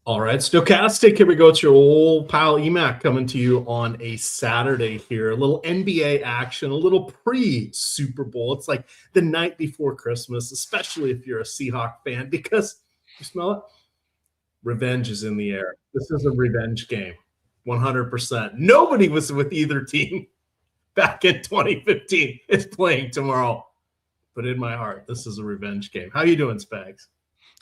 All right, Stokastic, here we go. It's your old pal Emac coming to you on a Saturday here. A little NBA action, a little pre-Super Bowl. It's like the night before Christmas, especially if you're a Seahawk fan, because you smell it? Revenge is in the air. This is a revenge game, 100%. Nobody was with either team back in 2015 is playing tomorrow. But in my heart, this is a revenge game. How you doing, Spags?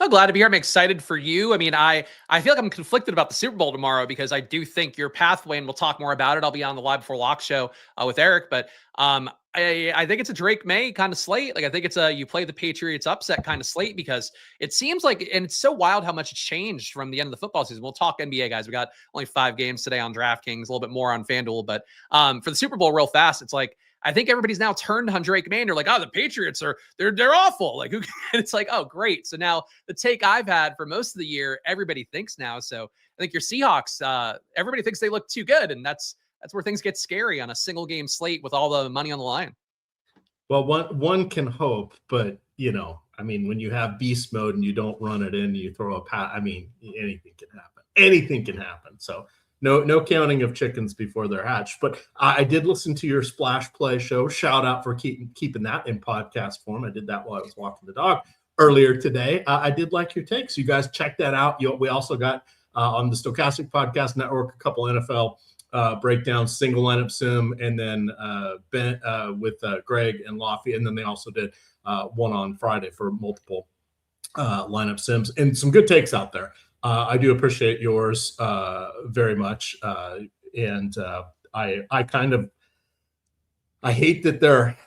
I'm glad to be here. I'm excited for you. I mean, I feel like I'm conflicted about the Super Bowl tomorrow because I do think your pathway, and we'll talk more about it. I'll be on the Live Before Lock show with Eric, but I think it's a Drake May kind of slate. Like I think it's a you play the Patriots upset kind of slate because it seems like, and it's so wild how much it's changed from the end of the football season. We'll talk NBA, guys. We got only 5 games today on DraftKings, a little bit more on FanDuel, but for the Super Bowl, real fast, it's like I think everybody's now turned on Drake May. They're like, oh, the Patriots they're awful. Like, who? It's like, oh, great. So now the take I've had for most of the year, everybody thinks now. So I think your Seahawks, everybody thinks they look too good, and that's where things get scary on a single game slate with all the money on the line. Well, one can hope, but I mean, when you have beast mode and you don't run it in, you throw a pat. I mean, anything can happen. Anything can happen. So no counting of chickens before they're hatched. But I did listen to your Splash Play show. Shout out for keeping that in podcast form. I did that while I was walking the dog earlier today. I did like your takes. You guys check that out. We also got on the Stokastic Podcast Network a couple NFL breakdown, single lineup sim, and then Ben with Greg and Lofty, and then they also did one on Friday for multiple lineup sims, and some good takes out there. I do appreciate yours very much, and I hate that they're.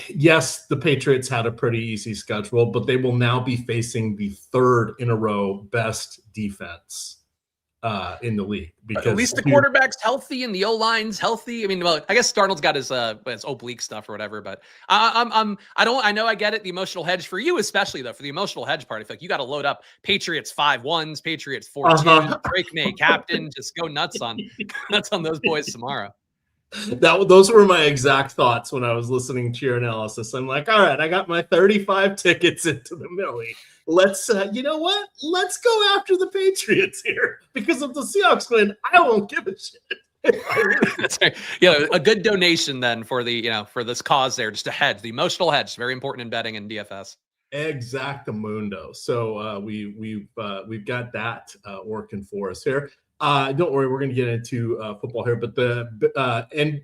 Yes, the Patriots had a pretty easy schedule, but they will now be facing the 3rd in a row best defense in the league, because at least the quarterback's healthy and the O-line's healthy. I mean, well, I guess Darnold's got his oblique stuff or whatever, but I know I get it. The emotional hedge for you, especially though, for the emotional hedge part, I feel like you got to load up Patriots 5-1s, Patriots 4-2, Drake May captain, just go nuts on those boys tomorrow. Those were my exact thoughts when I was listening to your analysis. I'm like, all right, I got my 35 tickets into the Millie. Let's, you know what? Let's go after the Patriots here, because if the Seahawks win, I won't give a shit. That's right. A good donation then for the, for this cause there, just a hedge, the emotional hedge, very important in betting and DFS. Exactamundo. So we've got that working for us here. Don't worry, we're going to get into football here, but the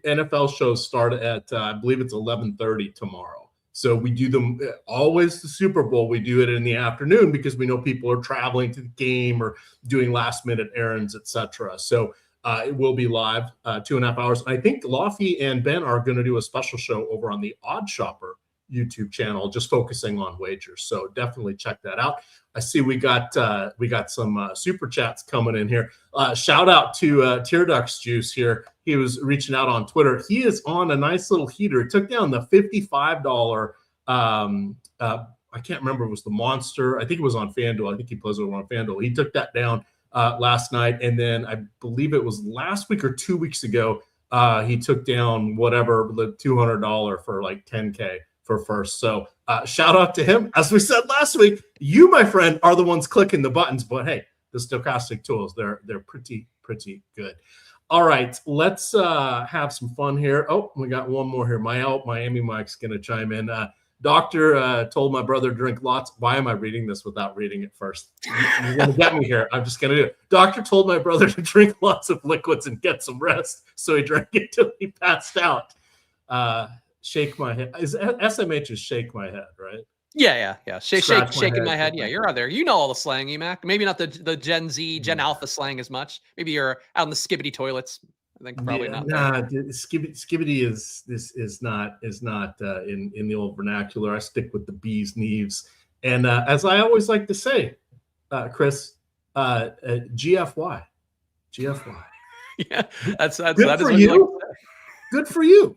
NFL shows start at I believe it's 11:30 tomorrow. So we do them always the Super Bowl. We do it in the afternoon because we know people are traveling to the game or doing last minute errands, etc. So it will be live 2.5 hours. I think Lofty and Ben are going to do a special show over on the OddsShopper YouTube channel, just focusing on wagers. So definitely check that out. I see we got some super chats coming in here. Shout out to Tear Ducks Juice here. He was reaching out on Twitter. He is on a nice little heater. It took down the $55. I can't remember if it was the Monster. I think it was on FanDuel. I think he plays over on FanDuel. He took that down last night, and then I believe it was last week or 2 weeks ago. He took down whatever the $200 for like 10K. For first. So shout out to him. As we said last week, you, my friend, are the ones clicking the buttons, but hey, the Stokastic tools, they're pretty good. All right, let's have some fun here. Oh, we got one more here. Miami Mike's going to chime in. Doctor told my brother to drink lots. Why am I reading this without reading it first? You're going to get me here. I'm just going to do it. Doctor told my brother to drink lots of liquids and get some rest, so he drank it till he passed out. Shake my head. SMH is shake my head, right? Yeah. Shaking my head. Yeah, you're out there. You know all the slang, Emac. Maybe not the Gen Z, Gen Alpha slang as much. Maybe you're out in the skibbity toilets. I think probably not. Nah, skibbity is not in the old vernacular. I stick with the bees knees, and as I always like to say, Chris, GFY. Yeah, that's good for you. Good for you.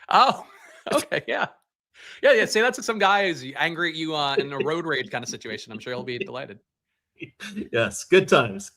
Oh. Okay, yeah. Say that's some guy who's angry at you in a road rage kind of situation. I'm sure he'll be delighted. Yes, good times.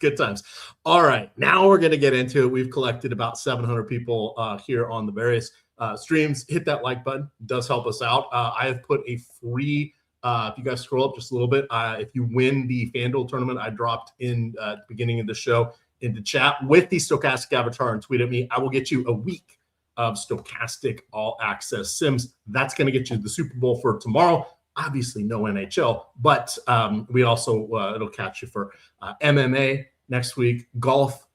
All right, now we're going to get into it. We've collected about 700 people here on the various streams. Hit that like button. It does help us out. I have put a free If you guys scroll up just a little bit, if you win the FanDuel tournament, I dropped in at the beginning of the show into chat with the Stokastic avatar and tweet at me. I will get you a week of Stokastic All Access Sims. That's going to get you the Super Bowl for tomorrow. Obviously, no NHL, but we also it'll catch you for MMA next week, golf,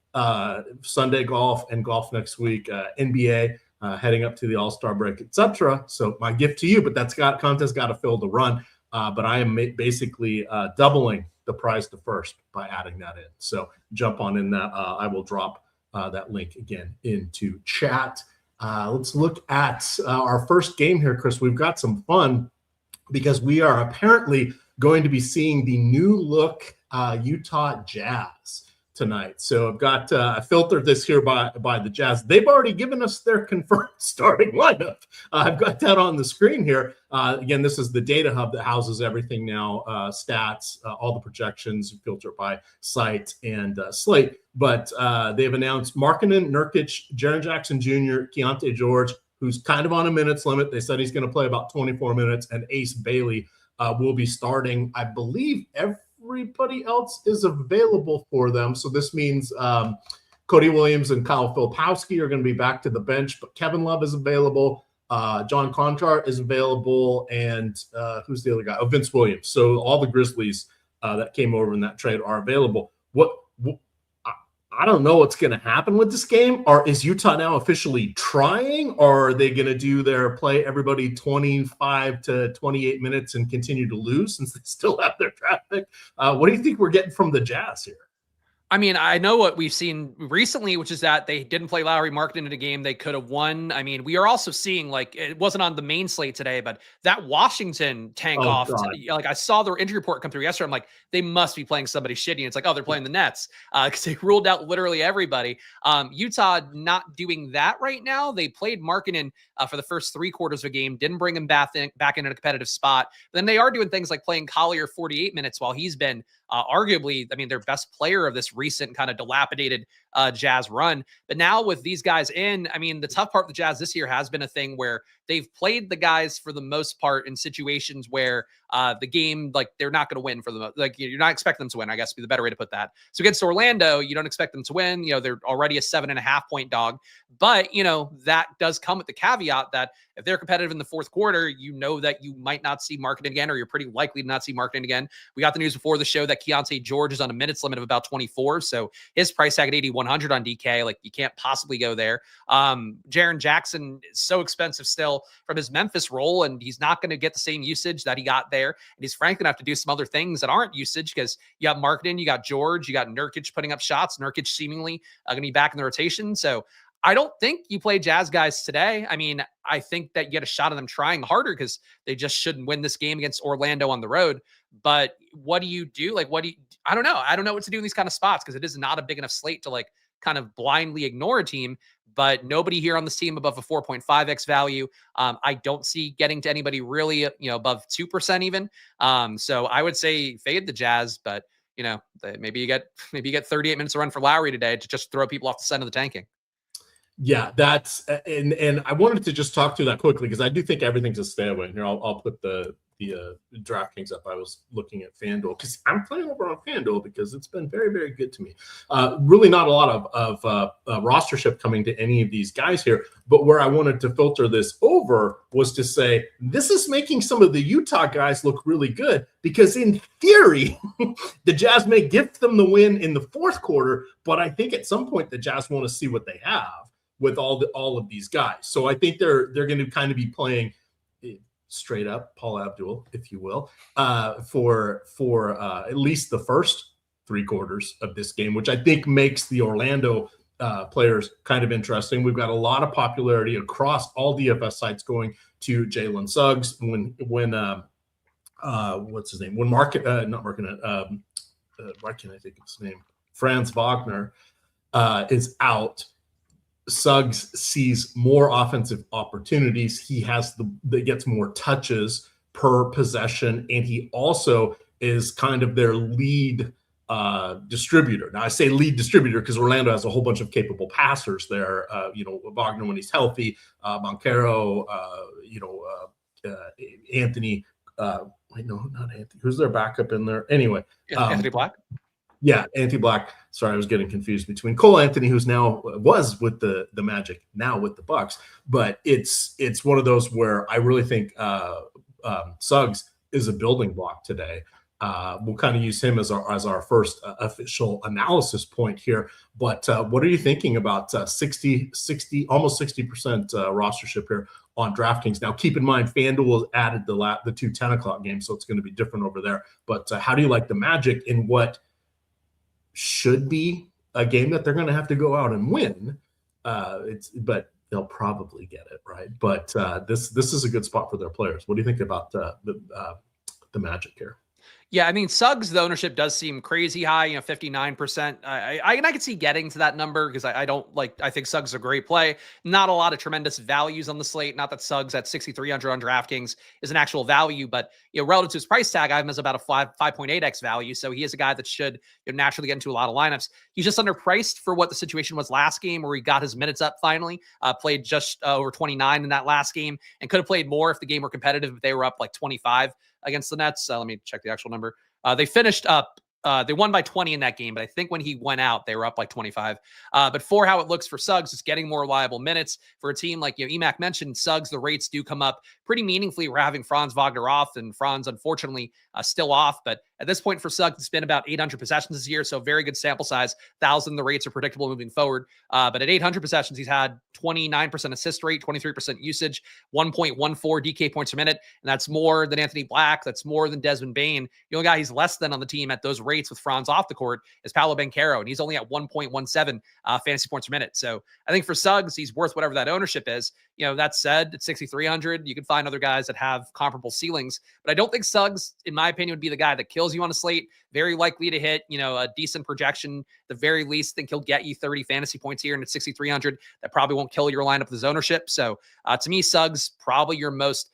Sunday golf, and golf next week, NBA. Heading up to the All-Star break, etc. So my gift to you, but contest got to fill the run. But I am basically doubling the prize to first by adding that in. So jump on in that. I will drop that link again into chat. Let's look at our first game here, Chris. We've got some fun because we are apparently going to be seeing the new look Utah Jazz tonight. So I've got I filtered this here by the Jazz. They've already given us their confirmed starting lineup. I've got that on the screen here. Again, this is the data hub that houses everything now, stats, all the projections, filtered by site and slate. But they've announced Markkanen, Nurkic, Jaren Jackson Jr., Keontae George, who's kind of on a minutes limit. They said he's going to play about 24 minutes, and Ace Bailey will be starting, I believe, everybody else is available for them. So this means Cody Williams and Kyle Filipowski are going to be back to the bench, but Kevin Love is available. John Conchar is available. And who's the other guy? Oh, Vince Williams. So all the Grizzlies that came over in that trade are available. I don't know what's going to happen with this game. Or is Utah now officially trying, or are they going to do their play everybody 25 to 28 minutes and continue to lose since they still have their draft pick? What do you think we're getting from the Jazz here? I mean, I know what we've seen recently, which is that they didn't play Lowry Markkanen in a game they could have won. I mean, we are also seeing, like, it wasn't on the main slate today, but that Washington tank off. Like, I saw their injury report come through yesterday. I'm like, they must be playing somebody shitty. And it's like, oh, they're playing the Nets because they ruled out literally everybody. Utah not doing that right now. They played Markkanen for the first 3 quarters of a game, didn't bring him back in a competitive spot. But then they are doing things like playing Collier 48 minutes while he's been arguably, I mean, their best player of this recent kind of dilapidated Jazz run. But now with these guys in, I mean, the tough part of the Jazz this year has been a thing where they've played the guys for the most part in situations where the game, like, they're not going to win for the most, like, you're not expecting them to win, I guess would be the better way to put that. So against Orlando, you don't expect them to win. You know, they're already a 7.5 point dog, but you know, that does come with the caveat that if they're competitive in the fourth quarter, you know that you might not see Markkanen again, or you're pretty likely to not see Markkanen again. We got the news before the show that Keontae George is on a minutes limit of about 24. So his price tag at 8,100 on DK, like, you can't possibly go there. Jaren Jackson is so expensive still from his Memphis role, and he's not going to get the same usage that he got there. And he's frankly going to have to do some other things that aren't usage, because you got Markkanen, you got George, you got Nurkic putting up shots. Nurkic seemingly going to be back in the rotation. So I don't think you play Jazz guys today. I mean, I think that you get a shot of them trying harder because they just shouldn't win this game against Orlando on the road. But what do you do? Like, I don't know. I don't know what to do in these kind of spots because it is not a big enough slate to, like, kind of blindly ignore a team. But nobody here on this team above a 4.5x value. I don't see getting to anybody really, above 2% even. So I would say fade the Jazz, but maybe you get 38 minutes to run for Lowry today to just throw people off the scent of the tanking. Yeah, that's and I wanted to just talk through that quickly because I do think everything's a stay away. Here, I'll put the DraftKings up. I was looking at FanDuel because I'm playing over on FanDuel because it's been very, very good to me. Really not a lot of rostership coming to any of these guys here, but where I wanted to filter this over was to say this is making some of the Utah guys look really good because in theory, the Jazz may gift them the win in the fourth quarter, but I think at some point the Jazz want to see what they have with all of these guys. So I think they're going to kind of be playing straight up Paul Abdul, if you will, for at least the first 3 quarters of this game, which I think makes the Orlando players kind of interesting. We've got a lot of popularity across all DFS sites going to Jalen Suggs when what's his name? When why can't I think of his name? Franz Wagner is out. Suggs sees more offensive opportunities. He has gets more touches per possession, and he also is kind of their lead distributor. Now I say lead distributor because Orlando has a whole bunch of capable passers there. Wagner when he's healthy, Banchero, Anthony wait, no, not Anthony. Who's their backup in there? Anyway, Anthony Black. Yeah, Anthony Black. Sorry, I was getting confused between Cole Anthony, who's now was with the Magic, now with the Bucks. But it's one of those where I really think Suggs is a building block today. We'll kind of use him as our first official analysis point here. But what are you thinking about 60, almost 60% rostership here on DraftKings? Now, keep in mind, FanDuel has added the 2 10 o'clock games, so it's going to be different over there. But how do you like the Magic in what should be a game that they're going to have to go out and win? But they'll probably get it, right? But this is a good spot for their players. What do you think about the Magic here? Yeah, I mean, Suggs, the ownership does seem crazy high, 59%. I can see getting to that number because I think Suggs is a great play. Not a lot of tremendous values on the slate. Not that Suggs at 6,300 on DraftKings is an actual value, but relative to his price tag, I have him as about a 5.8x value. So he is a guy that should naturally get into a lot of lineups. He's just underpriced for what the situation was last game where he got his minutes up finally, played just over 29 in that last game and could have played more if the game were competitive, but they were up like 25 against the Nets. Let me check the actual number. They finished up, they won by 20 in that game, but I think when he went out, they were up like 25. But for how it looks for Suggs, it's getting more reliable minutes for a team like, Emac mentioned, Suggs, the rates do come up pretty meaningfully. We're having Franz Wagner off, and Franz, unfortunately, still off. But at this point for Suggs, it's been about 800 possessions this year, so very good sample size. 1,000, the rates are predictable moving forward. But at 800 possessions, he's had 29% assist rate, 23% usage, 1.14 DK points per minute, and that's more than Anthony Black. That's more than Desmond Bane. The only guy he's less than on the team at those rates with Franz off the court is Paolo Banchero, and he's only at 1.17 fantasy points per minute. So I think for Suggs, he's worth whatever that ownership is. That said, at 6,300, you can find other guys that have comparable ceilings, but I don't think Suggs, in my opinion, would be the guy that kills you on a slate. Very likely to hit, a decent projection. The very least, think he'll get you 30 fantasy points here, and at 6,300, that probably won't kill your lineup with his ownership. So to me, Suggs, probably your most,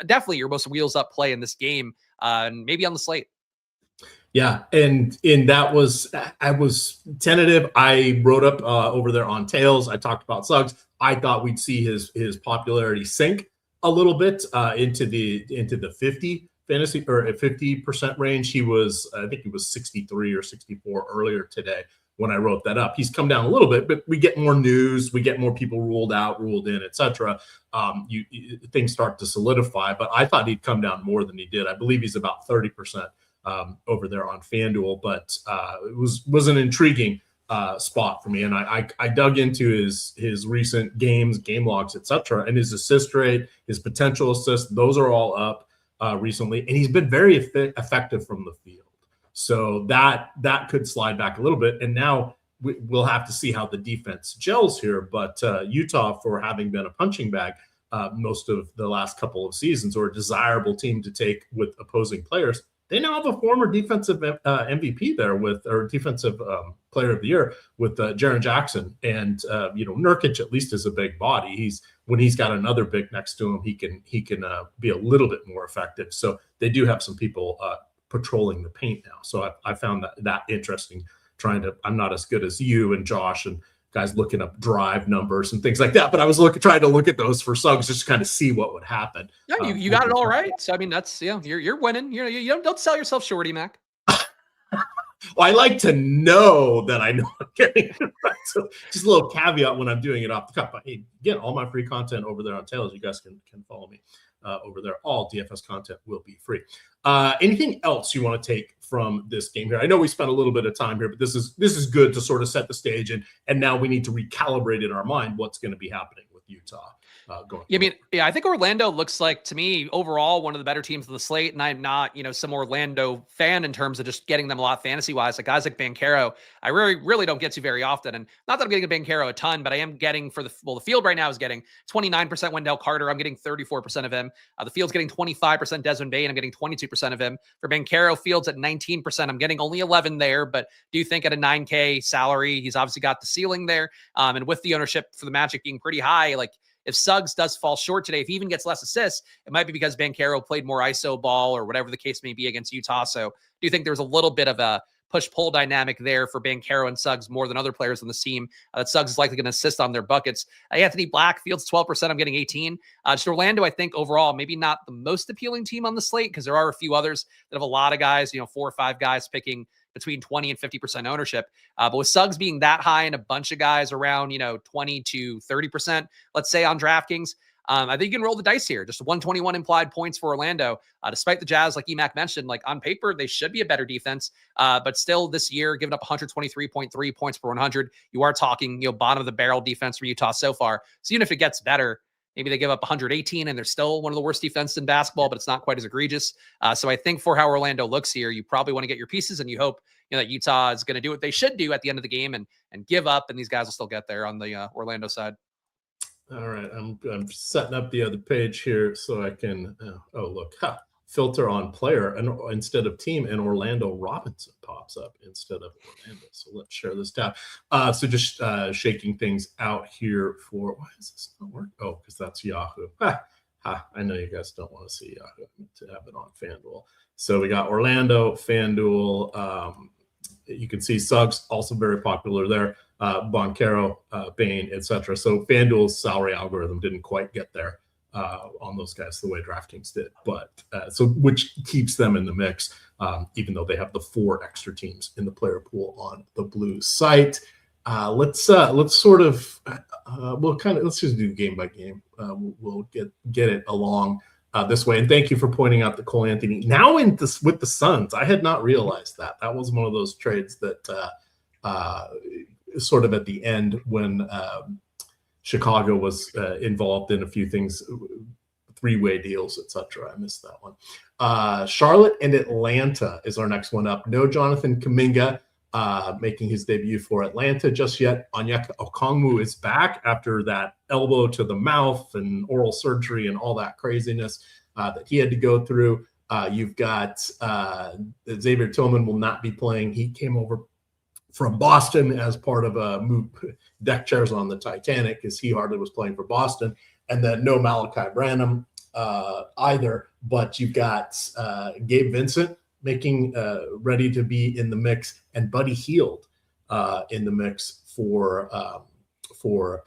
definitely your most wheels up play in this game, and maybe on the slate. Yeah, and I was tentative. I wrote up over there on Tails. I talked about Suggs. I thought we'd see his popularity sink a little bit into the 50 fantasy or 50% range. I think he was 63 or 64 earlier today when I wrote that up. He's come down a little bit, but we get more news, we get more people ruled out, ruled in, etc. Things start to solidify. But I thought he'd come down more than he did. I believe he's about 30%. Over there on FanDuel, but it was an intriguing spot for me, and I dug into his recent games, game logs, etc., and his assist rate, his potential assists, those are all up recently, and he's been very effective from the field. So that could slide back a little bit, and now we'll have to see how the defense gels here. But Utah, for having been a punching bag most of the last couple of seasons, or a desirable team to take with opposing players, they now have a former defensive MVP there or defensive player of the year with Jaren Jackson. And, Nurkic at least is a big body. When he's got another big next to him, he can be a little bit more effective. So they do have some people patrolling the paint now. So I found that interesting. I'm not as good as you and Josh and guys looking up drive numbers and things like that, but I was trying to look at those for Suggs just to kind of see what would happen. Yeah, you got it all right. So I mean, that's you're winning. You don't sell yourself short, Emac. Well, I like to know that I know I'm getting it right. So just a little caveat when I'm doing it off the cuff. But hey, again, all my free content over there on Tails, you guys can follow me over there. All DFS content will be free. Anything else you want to take from this game here? I know we spent a little bit of time here, but this is good to sort of set the stage, and now we need to recalibrate in our mind what's going to be happening with Utah going. I think Orlando looks like, to me, overall one of the better teams of the slate, and I'm not some Orlando fan in terms of just getting them a lot fantasy wise. Like guys like Banchero, I really don't get to very often, and not that I'm getting a Banchero a ton, but I am getting the field right now is getting 29% Wendell Carter. I'm getting 34% of him. The field's getting 25% Desmond Bane. I'm getting 22% of him. For Banchero, field's at 19%. I'm getting only 11 there, but do you think at a 9K salary, he's obviously got the ceiling there. And with the ownership for the Magic being pretty high, like if Suggs does fall short today, if he even gets less assists, it might be because Banchero played more ISO ball or whatever the case may be against Utah. So do you think there's a little bit of a push-pull dynamic there for Banchero and Suggs more than other players on the team. That Suggs is likely going to assist on their buckets. Anthony Black fields 12%. I'm getting 18. Just Orlando, I think overall, maybe not the most appealing team on the slate because there are a few others that have a lot of guys, 4 or 5 guys picking between 20 and 50% ownership. But with Suggs being that high and a bunch of guys around, 20 to 30%, let's say on DraftKings, I think you can roll the dice here. Just 121 implied points for Orlando. Despite the Jazz, like Emac mentioned, like on paper, they should be a better defense. But still this year, giving up 123.3 points per 100, you are talking, bottom of the barrel defense for Utah so far. So even if it gets better, maybe they give up 118 and they're still one of the worst defenses in basketball, but it's not quite as egregious. So I think for how Orlando looks here, you probably want to get your pieces and you hope that Utah is going to do what they should do at the end of the game and give up, and these guys will still get there on the Orlando side. All right, I'm setting up the other page here so I can. Filter on player and instead of team, and Orlando Robinson pops up instead of Orlando. So let's share this tab. So just shaking things out here for why does this not work? Oh, because that's Yahoo. I know you guys don't want to see Yahoo. I need to have it on FanDuel. So we got Orlando, FanDuel. You can see Suggs also very popular there. Banchero, Bain, etc. So FanDuel's salary algorithm didn't quite get there on those guys the way DraftKings did, but so which keeps them in the mix, even though they have the 4 extra teams in the player pool on the Blues site. Let's sort of let's just do game by game. We'll get it along this way. And thank you for pointing out the Cole Anthony now in this with the Suns. I had not realized that was one of those trades that sort of at the end when Chicago was involved in a few things, 3-way deals, etc. I missed that one. Charlotte and Atlanta is our next one up. No Jonathan Kuminga making his debut for Atlanta just yet. Onyeka Okongwu is back after that elbow to the mouth and oral surgery and all that craziness that he had to go through. You've got Xavier Tillman will not be playing. He came over from Boston as part of a move, deck chairs on the Titanic, as he hardly was playing for Boston. And then no Malachi Branham either, but you've got Gabe Vincent making ready to be in the mix, and Buddy Hield in the mix for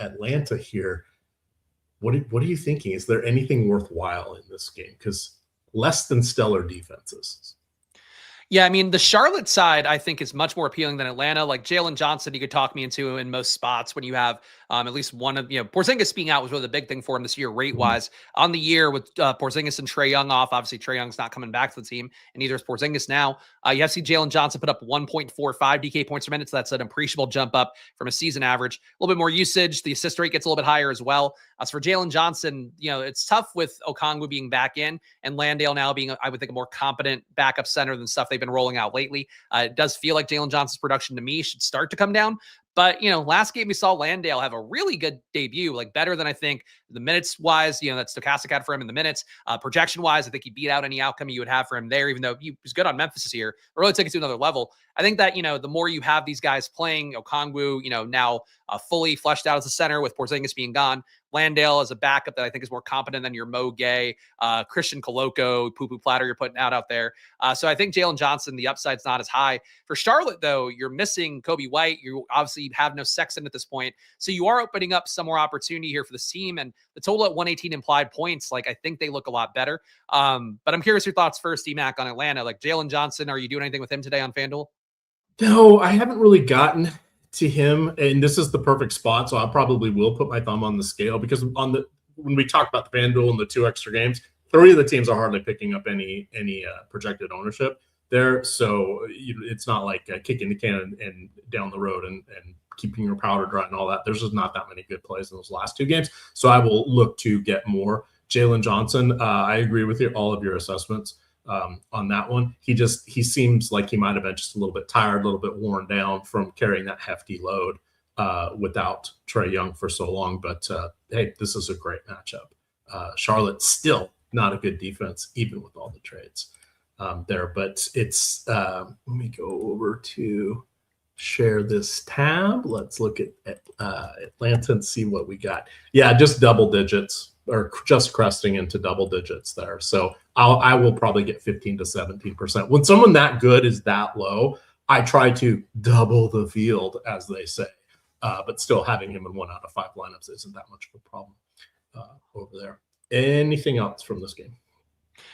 Atlanta here. What are you thinking? Is there anything worthwhile in this game? Because less than stellar defenses. Yeah, I mean, the Charlotte side, I think, is much more appealing than Atlanta. Like Jalen Johnson, you could talk me into in most spots when you have at least one of, Porzingis being out was really the big thing for him this year, rate-wise. On the year with Porzingis and Trae Young off, obviously Trae Young's not coming back to the team, and neither is Porzingis now. You have to see Jalen Johnson put up 1.45 DK points per minute, so that's an appreciable jump up from a season average. A little bit more usage. The assist rate gets a little bit higher as well. As for Jalen Johnson, it's tough with Okongwu being back in and Landale now being, I would think, a more competent backup center than stuff they've been rolling out lately. It does feel like Jalen Johnson's production to me should start to come down. But, last game we saw Landale have a really good debut, like better than I think the minutes wise, that Stokastic had for him in the minutes. Projection wise, I think he beat out any outcome you would have for him there, even though he was good on Memphis this year. But really take it to another level. I think that, the more you have these guys playing, Okongwu, now fully fleshed out as a center with Porzingis being gone, Landale as a backup that I think is more competent than your Mo Gay, Christian Koloko, Poo Platter you're putting out there. So I think Jalen Johnson, the upside's not as high. For Charlotte, though, you're missing Kobe White. You obviously have no Sexton at this point. So you are opening up some more opportunity here for this team. And the total at 118 implied points, I think they look a lot better. But I'm curious your thoughts first, Emac, on Atlanta. Like Jalen Johnson, are you doing anything with him today on FanDuel? No, I haven't really gotten to him, and this is the perfect spot, so I probably will put my thumb on the scale because when we talk about the FanDuel and the 2 extra games, 3 of the teams are hardly picking up any projected ownership there. So it's not like kicking the can and down the road and keeping your powder dry and all that. There's just not that many good plays in those last 2 games. So I will look to get more. Jalen Johnson, I agree with all of your assessments on that one. He seems like he might have been just a little bit tired, a little bit worn down from carrying that hefty load without Trae Young for so long. But hey, this is a great matchup. Charlotte still not a good defense, even with all the trades there. But it's let me go over to share this tab. Let's look at Atlanta and see what we got. Yeah, just double digits, or just cresting into double digits there. So I will probably get 15 to 17%. When someone that good is that low, I try to double the field, as they say, but still having him in 1 out of 5 lineups isn't that much of a problem over there. Anything else from this game?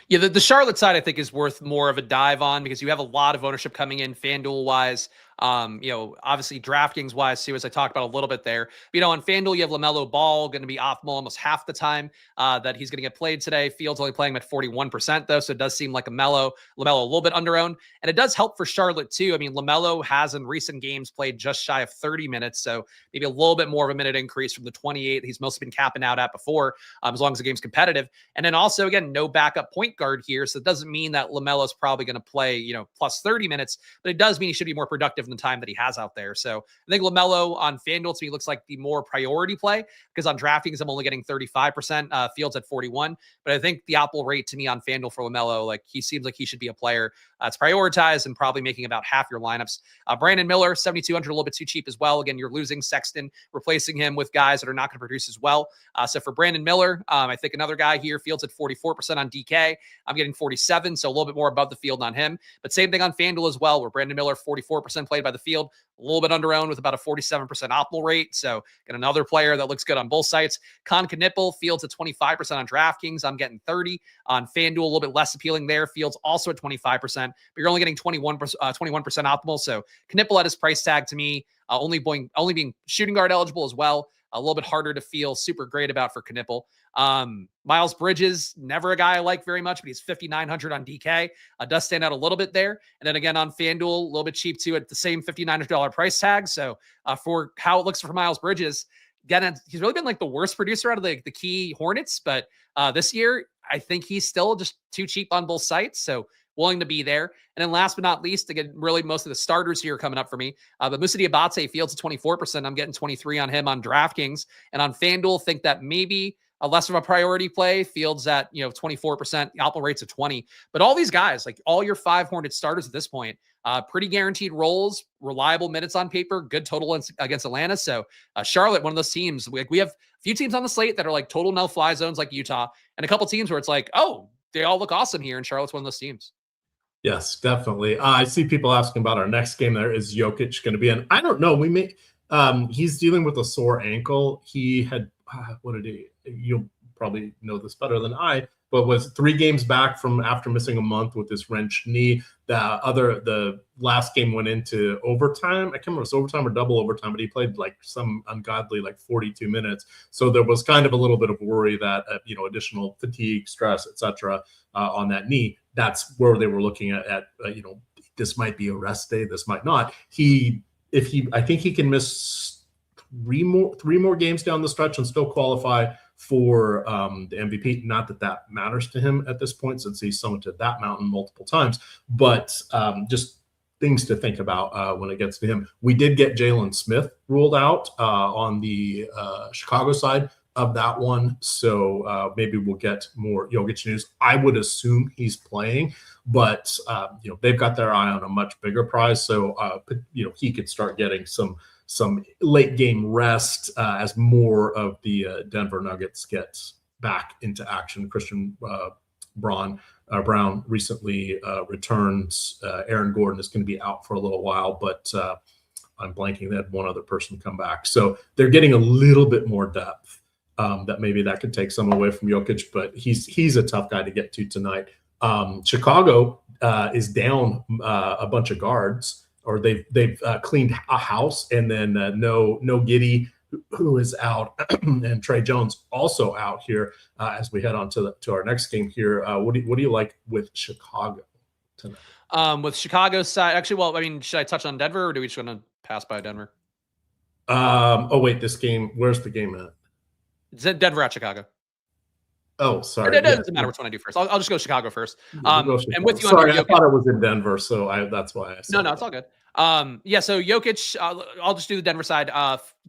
Yeah, the Charlotte side I think is worth more of a dive on because you have a lot of ownership coming in FanDuel wise. Obviously DraftKings wise too, as I talked about a little bit there. On FanDuel, you have LaMelo Ball going to be optimal almost half the time that he's going to get played today. Fields only playing at 41% though, so it does seem like LaMelo a little bit underowned. And it does help for Charlotte too. I mean, LaMelo has in recent games played just shy of 30 minutes, so maybe a little bit more of a minute increase from the 28 he's mostly been capping out at before, as long as the game's competitive. And then also, again, no backup point guard here, so it doesn't mean that LaMelo's probably going to play, plus 30 minutes, but it does mean he should be more productive in the time that he has out there. So I think LaMelo on FanDuel to me looks like the more priority play because on DraftKings I'm only getting 35%, Fields at 41, but I think the optimal rate to me on FanDuel for LaMelo, like he seems like he should be a player that's prioritized and probably making about half your lineups. Brandon Miller, 7,200, a little bit too cheap as well. Again, you're losing Sexton, replacing him with guys that are not going to produce as well. So for Brandon Miller, I think another guy here, Fields at 44% on DK. I'm getting 47, so a little bit more above the field on him. But same thing on FanDuel as well, where Brandon Miller, 44% played by the field, a little bit underowned with about a 47% optimal rate. So got another player that looks good on both sites. Con Knipple, Fields at 25% on DraftKings. I'm getting 30 on FanDuel, a little bit less appealing there. Fields also at 25%, but you're only getting 21% optimal. So Knipple at his price tag to me, only being shooting guard eligible as well. A little bit harder to feel super great about for Knipple. Miles Bridges, never a guy I like very much, but he's 5,900 on DK. Does stand out a little bit there. And then again on FanDuel, a little bit cheap too at the same $5,900 price tag. So for how it looks for Miles Bridges, again, he's really been like the worst producer out of the key Hornets. But this year, I think he's still just too cheap on both sites. So willing to be there. And then last but not least, again, really most of the starters here are coming up for me. But Moussa Diabate, Fields at 24%. I'm getting 23 on him on DraftKings. And on FanDuel, think that maybe a less of a priority play. Fields at 24%, optimal rates of 20. But all these guys, like all your 5 Hornets starters at this point, pretty guaranteed roles, reliable minutes on paper, good total against Atlanta. So Charlotte, one of those teams. We have a few teams on the slate that are like total no-fly zones like Utah, and a couple teams where it's like, oh, they all look awesome here, and Charlotte's one of those teams. Yes, definitely. I see people asking about our next game. There is Jokic going to be in. I don't know. He's dealing with a sore ankle. He had what did he? You'll probably know this better than I, but was 3 games back from after missing a month with this wrenched knee. The last game went into overtime. I can't remember if it was overtime or double overtime, but he played like some ungodly 42 minutes. So there was kind of a little bit of worry that additional fatigue, stress, etc. On that knee. That's where they were looking at this might be a rest day, this might not. I think he can miss 3 more games down the stretch and still qualify for the MVP. Not that matters to him at this point, since he's summited that mountain multiple times, but just things to think about when it gets to him. We did get Jalen Smith ruled out on the Chicago side of that one, so maybe we'll get more Jokic news. I would assume he's playing, but they've got their eye on a much bigger prize, so he could start getting some late game rest as more of the Denver Nuggets get back into action. Christian Brown recently returns. Aaron Gordon is going to be out for a little while, but I'm blanking. They had one other person come back, so they're getting a little bit more depth. That maybe that could take some away from Jokic, but he's a tough guy to get to tonight. Chicago is down a bunch of guards, or they've cleaned a house, and then no Giddey, who is out, and Trey Jones also out here as we head on to our next game here. What do you like with Chicago tonight? With Chicago's side, actually, well, I mean, should I touch on Denver, or do we just want to pass by Denver? Oh wait, this game. Where's the game at? It's Denver at Chicago. Oh, sorry. It doesn't matter which one I do first. I'll just go Chicago first. And with you, sorry, I thought it was in Denver, so that's why I said no, it's all good. So Jokic, I'll just do the Denver side.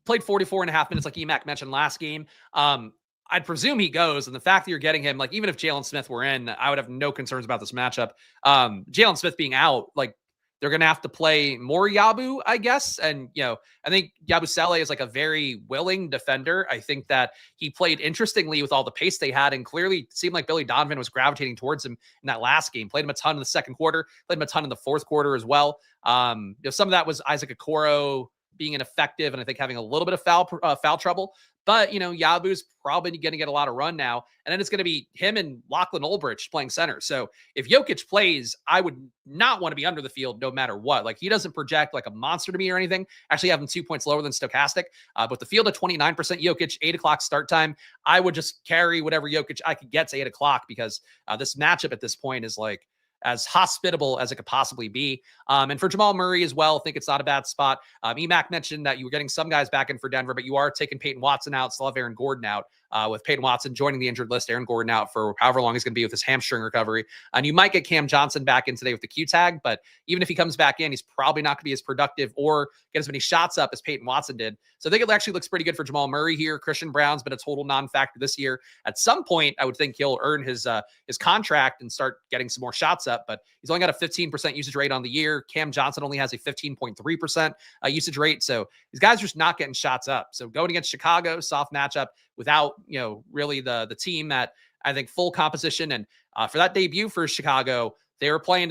Played 44.5 minutes, like Emac mentioned last game. I'd presume he goes, and the fact that you're getting him, like even if Jalen Smith were in, I would have no concerns about this matchup. Jalen Smith being out, like they're going to have to play more Yabu, I guess. And, I think Yabusele is like a very willing defender. I think that he played interestingly with all the pace they had, and clearly seemed like Billy Donovan was gravitating towards him in that last game. Played him a ton in the second quarter, played him a ton in the fourth quarter as well. Some of that was Isaac Okoro being ineffective and I think having a little bit of foul trouble. But, Yabu's probably going to get a lot of run now. And then it's going to be him and Lachlan Ulbrich playing center. So if Jokic plays, I would not want to be under the field no matter what. Like, he doesn't project like a monster to me or anything. Actually, have him 2 points lower than Stokastic. But the field at 29% Jokic, 8 o'clock start time, I would just carry whatever Jokic I could get to 8 o'clock because this matchup at this point is like as hospitable as it could possibly be. And for Jamal Murray as well, I think it's not a bad spot. Emac mentioned that you were getting some guys back in for Denver, but you are taking Peyton Watson out, still have Aaron Gordon out, with Peyton Watson joining the injured list, Aaron Gordon out for however long he's going to be with his hamstring recovery. And you might get Cam Johnson back in today with the Q tag, but even if he comes back in, he's probably not going to be as productive or get as many shots up as Peyton Watson did. So I think it actually looks pretty good for Jamal Murray here. Christian Brown's been a total non-factor this year. At some point, I would think he'll earn his contract and start getting some more shots up, but he's only got a 15% usage rate on the year. Cam Johnson only has a 15.3% usage rate. So these guys are just not getting shots up. So going against Chicago, soft matchup without, really the team at, I think, full composition. And for that debut for Chicago, they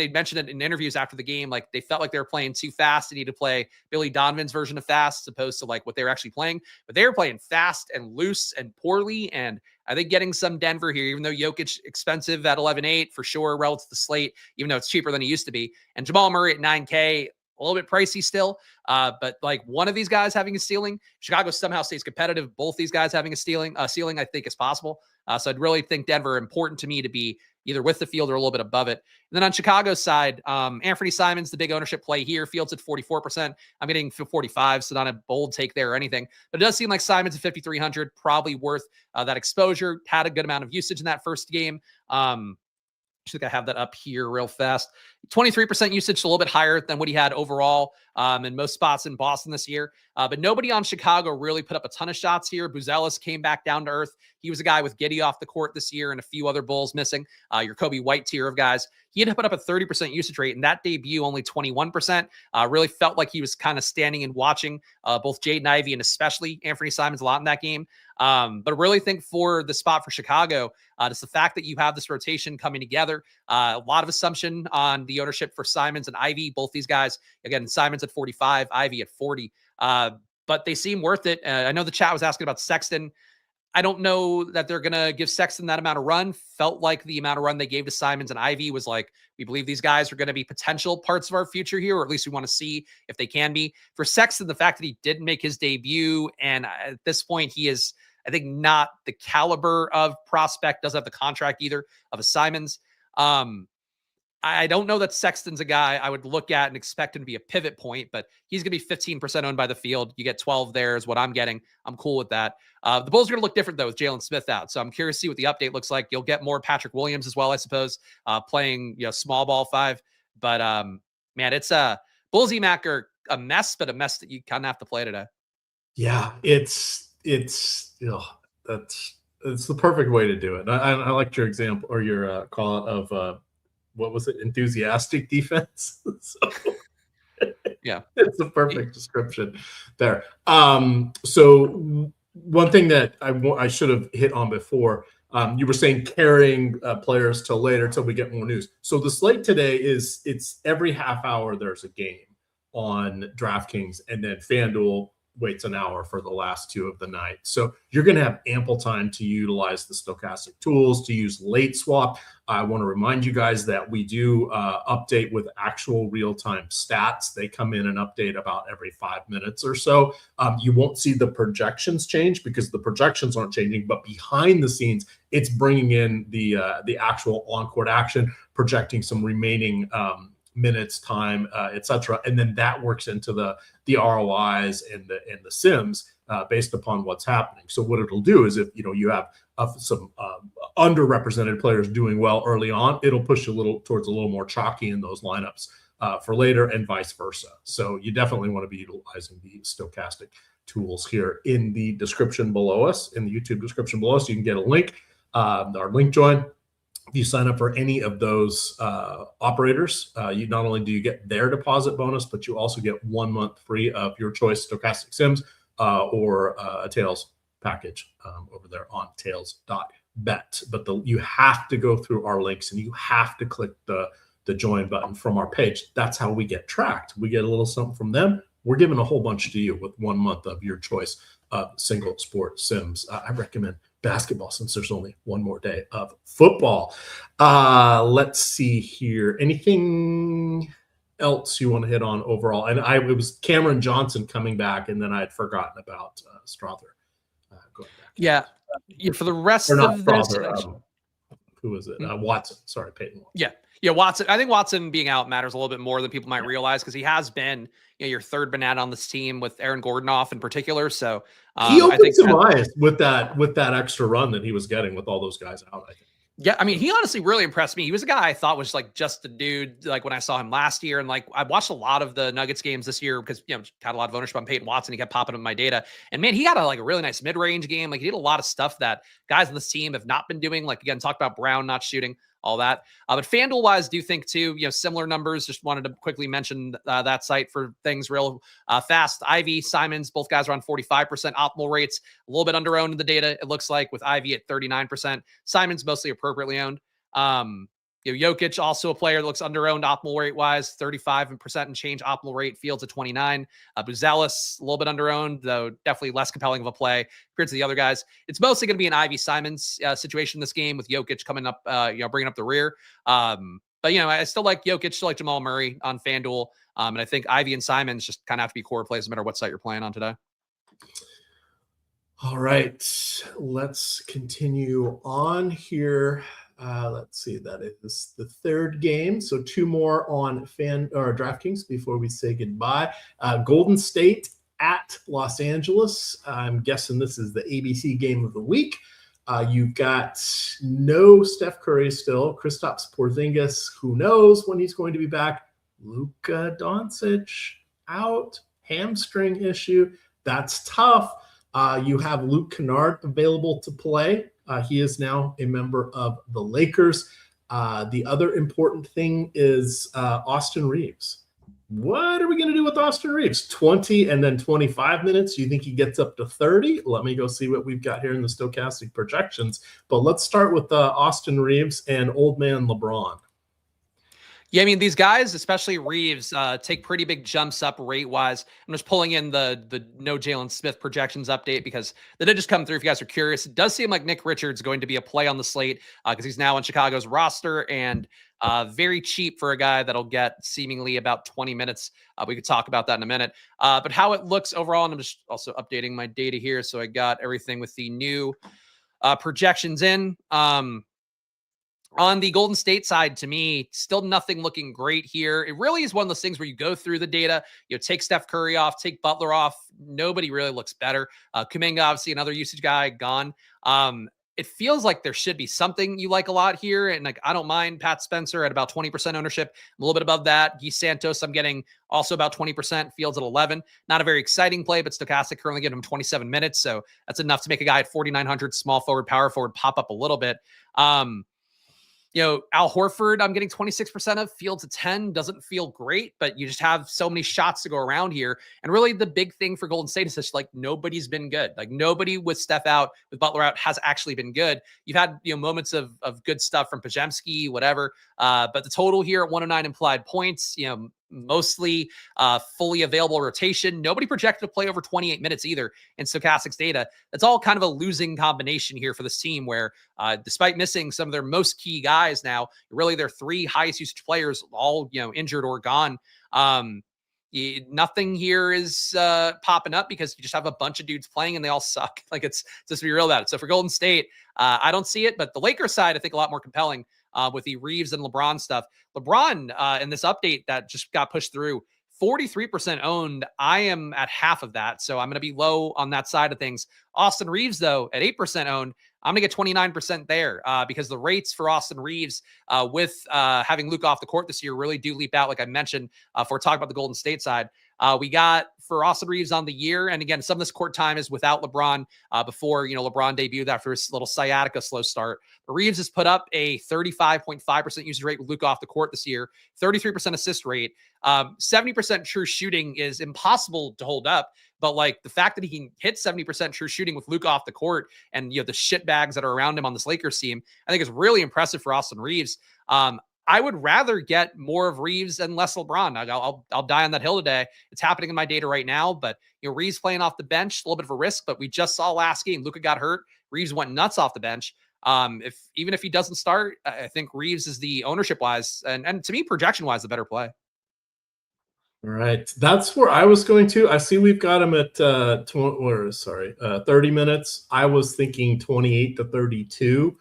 mentioned it in interviews after the game, like they felt like they were playing too fast. They need to play Billy Donovan's version of fast as opposed to like what they were actually playing. But they were playing fast and loose and poorly. And I think getting some Denver here, even though Jokic expensive at 11.8 for sure relative to the slate, even though it's cheaper than he used to be. And Jamal Murray at 9K, a little bit pricey still. But like one of these guys having a ceiling, Chicago somehow stays competitive. Both these guys having a ceiling, I think is possible. So I'd really think Denver important to me to be either with the field or a little bit above it. And then on Chicago's side, Anthony Simons, the big ownership play here. Fields at 44%. I'm getting 45, so not a bold take there or anything. But it does seem like Simons at 5,300, probably worth that exposure. Had a good amount of usage in that first game. I think I have that up here real fast. 23% usage, a little bit higher than what he had overall in most spots in Boston this year. But nobody on Chicago really put up a ton of shots here. Buzelis came back down to earth. He was a guy with Giddey off the court this year and a few other Bulls missing. Your Kobe White tier of guys. He had to put up a 30% usage rate, and that debut only 21%. Really felt like he was kind of standing and watching both Jaden Ivey and especially Anthony Simons a lot in that game. But I really think for the spot for Chicago, it's the fact that you have this rotation coming together. A lot of assumption on the ownership for Simons and Ivey. Both these guys, again, Simons at 45, Ivey at 40. But they seem worth it. I know the chat was asking about Sexton. I don't know that they're going to give Sexton that amount of run. Felt like the amount of run they gave to Simons and Ivey was like, we believe these guys are going to be potential parts of our future here, or at least we want to see if they can be. For Sexton, the fact that he didn't make his debut, and at this point he is, I think, not the caliber of prospect, doesn't have the contract either of a Simons. I don't know that Sexton's a guy I would look at and expect him to be a pivot point, but he's going to be 15% owned by the field. You get 12 there is what I'm getting. I'm cool with that. The Bulls are going to look different, though, with Jalen Smith out. So I'm curious to see what the update looks like. You'll get more Patrick Williams as well, I suppose, playing small ball 5. But, man, it's Bulls Emac are a mess, but a mess that you kind of have to play today. Yeah, it's that's the perfect way to do it. I liked your example or your call of what was it? Enthusiastic defense. So yeah, it's a perfect description there. So one thing that I should have hit on before, you were saying carrying players till later till we get more news. So the slate today it's every half hour there's a game on DraftKings, and then FanDuel waits an hour for the last 2 of the night. So you're going to have ample time to utilize the Stokastic tools, to use late swap. I want to remind you guys that we do update with actual real-time stats. They come in and update about every 5 minutes or so. You won't see the projections change because the projections aren't changing, but behind the scenes, it's bringing in the actual on-court action, projecting some remaining minutes, time, etc., and then that works into the ROIs and the sims based upon what's happening. So what it'll do is if you have some underrepresented players doing well early on, it'll push towards a little more chalky in those lineups for later, and vice versa. So you definitely want to be utilizing the Stokastic tools here. In the description below us, in the YouTube description below us, you can get a link, our link join. If you sign up for any of those operators, you not only do you get their deposit bonus, but you also get 1 month free of your choice Stokastic Sims or a Tails package over there on tails.bet. But you have to go through our links and you have to click the join button from our page. That's how we get tracked. We get a little something from them. We're giving a whole bunch to you with 1 month of your choice single sport sims. I recommend basketball since there's only one more day of football. Let's see here. Anything else you want to hit on overall? And it was Cameron Johnson coming back, and then I had forgotten about Strother going back. Yeah. For the rest or not of this, Strother, who was it? Watson. Sorry, Peyton Watson. Yeah, Watson. I think Watson being out matters a little bit more than people might realize because he has been, your third banana on this team with Aaron Gordon off in particular. So he opened some eyes with that extra run that he was getting with all those guys out, I think. Yeah, I mean, he honestly really impressed me. He was a guy I thought was like just a dude, like when I saw him last year. And like I watched a lot of the Nuggets games this year because, had a lot of ownership on Peyton Watson. He kept popping up in my data. And man, he had a really nice mid-range game. Like he did a lot of stuff that guys on this team have not been doing. Like again, talked about Brown not shooting, all that. But FanDuel wise, do think too, similar numbers. Just wanted to quickly mention that site for things real fast. Ivy, Simons, both guys are on 45% optimal rates, a little bit under owned in the data. It looks like with Ivy at 39%, Simons mostly appropriately owned. Jokic, also a player that looks under-owned optimal rate-wise, 35% and change optimal rate, Fields at 29. Buzelis, a little bit under-owned, though definitely less compelling of a play compared to the other guys. It's mostly going to be an Ivy Simons situation in this game with Jokic coming up, bringing up the rear. But, I still like Jokic, still like Jamal Murray on FanDuel. And I think Ivy and Simons just kind of have to be core plays no matter what site you're playing on today. All right, let's continue on here. Let's see, that is the third game. So 2 more on DraftKings before we say goodbye. Golden State at Los Angeles. I'm guessing this is the ABC game of the week. You've got no Steph Curry still. Kristaps Porzingis, who knows when he's going to be back. Luka Doncic out, hamstring issue. That's tough. You have Luke Kennard available to play. He is now a member of the Lakers. The other important thing is Austin Reeves. What are we going to do with Austin Reeves? 20 and then 25 minutes? You think he gets up to 30? Let me go see what we've got here in the Stokastic projections. But let's start with Austin Reeves and old man LeBron. Yeah, I mean, these guys, especially Reeves, take pretty big jumps up rate-wise. I'm just pulling in the no Jalen Smith projections update because they did just come through if you guys are curious. It does seem like Nick Richards is going to be a play on the slate because he's now on Chicago's roster and very cheap for a guy that'll get seemingly about 20 minutes. We could talk about that in a minute. But how it looks overall, and I'm just also updating my data here, so I got everything with the new projections in. On the Golden State side, to me, still nothing looking great here. It really is one of those things where you go through the data, take Steph Curry off, take Butler off. Nobody really looks better. Kuminga, obviously, another usage guy, gone. It feels like there should be something you like a lot here. And I don't mind Pat Spencer at about 20% ownership, a little bit above that. Guy Santos, I'm getting also about 20%, Fields at 11. Not a very exciting play, but Stokastic currently giving him 27 minutes. So that's enough to make a guy at 4,900 small forward, power forward pop up a little bit. Al Horford, I'm getting 26% of. Fields at 10 doesn't feel great, but you just have so many shots to go around here. And really the big thing for Golden State is just nobody's been good. Nobody with Steph out, with Butler out has actually been good. You've had, moments of good stuff from Podziemski, whatever. But the total here at 109 implied points, mostly fully available rotation. Nobody projected to play over 28 minutes either in Stokastic's data. That's all kind of a losing combination here for this team where despite missing some of their most key guys now, really their 3 highest usage players all, injured or gone. Nothing here is popping up because you just have a bunch of dudes playing and they all suck. It's just to be real about it. So for Golden State, I don't see it, but the Lakers side, I think a lot more compelling with the Reeves and LeBron stuff. LeBron in this update that just got pushed through, 43% owned. I am at half of that. So I'm going to be low on that side of things. Austin Reeves, though, at 8% owned, I'm going to get 29% there because the rates for Austin Reeves with having Luke off the court this year really do leap out, like I mentioned, if we're talking about the Golden State side. We got for Austin Reeves on the year. And again, some of this court time is without LeBron before, LeBron debuted after his little sciatica slow start. But Reeves has put up a 35.5% usage rate with Luka off the court this year, 33% assist rate. 70% true shooting is impossible to hold up. But like the fact that he can hit 70% true shooting with Luka off the court and, the shit bags that are around him on this Lakers team, I think is really impressive for Austin Reeves. I would rather get more of Reeves and less LeBron. I'll die on that hill today. It's happening in my data right now, but Reeves playing off the bench, a little bit of a risk, but we just saw last game, Luka got hurt. Reeves went nuts off the bench. Even if he doesn't start, I think Reeves is the ownership wise and to me, projection wise, the better play. All right. That's where I was going to. I see we've got him at 30 minutes. I was thinking 28 to 32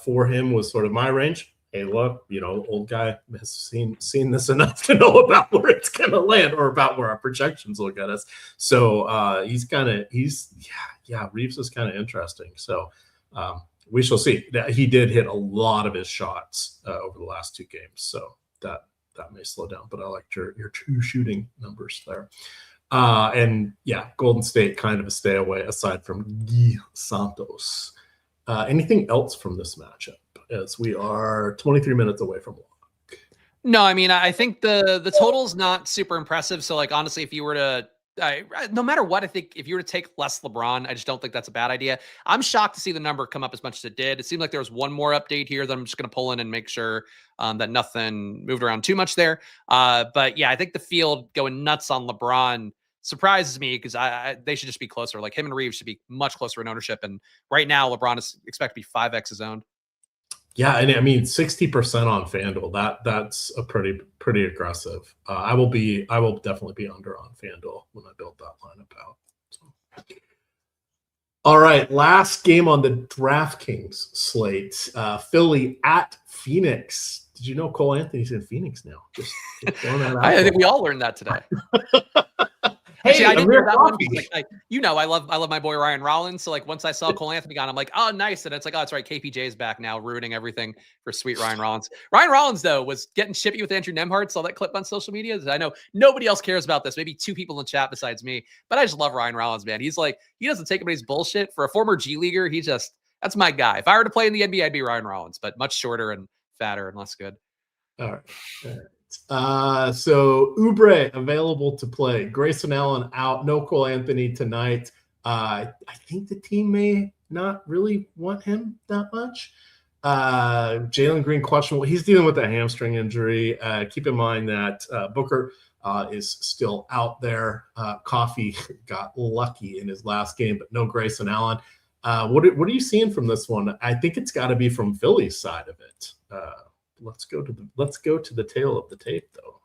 for him was sort of my range. Hey, look, old guy has seen this enough to know about where it's going to land or about where our projections will get us. So Reeves is kind of interesting. So we shall see. He did hit a lot of his shots over the last two games. So that may slow down, but I liked your two shooting numbers there. And yeah, Golden State kind of a stay away aside from Gui Santos. Anything else from this matchup as we are 23 minutes away from lock? No, I mean, I think the total's not super impressive. So like, honestly, if you were to, no matter what, I think if you were to take less LeBron, I just don't think that's a bad idea. I'm shocked to see the number come up as much as it did. It seemed like there was one more update here that I'm just going to pull in and make sure that nothing moved around too much there. But yeah, I think the field going nuts on LeBron surprises me because they should just be closer. Like him and Reeves should be much closer in ownership. And right now, LeBron is expected to be 5x his owned. Yeah, and I mean 60% on FanDuel. That's a pretty aggressive. I will definitely be under on FanDuel when I build that lineup out. So. All right, last game on the DraftKings slate. Philly at Phoenix. Did you know Cole Anthony's in Phoenix now? Just throwing that out. I think we all learned that today. Hey, I didn't know that one. I love my boy Ryan Rollins. So like once I saw Cole Anthony gone, I'm like, oh, nice. And it's like, oh, that's right. KPJ is back now, ruining everything for sweet Ryan Rollins. Ryan Rollins though was getting chippy with Andrew Nemhart. Saw that clip on social media. I know nobody else cares about this. Maybe two people in the chat besides me, but I just love Ryan Rollins, man. He's like, he doesn't take anybody's bullshit. For a former G leaguer, that's my guy. If I were to play in the NBA, I'd be Ryan Rollins, but much shorter and fatter and less good. All right. So Oubre available to play. Grayson Allen out. No Cole Anthony tonight. I think the team may not really want him that much. Jalen Green questionable. He's dealing with a hamstring injury. Keep in mind that Booker is still out there. Coffee got lucky in his last game, but no Grayson Allen. What are you seeing from this one? I think it's got to be from Philly's side of it. Let's go to the tail of the tape, though.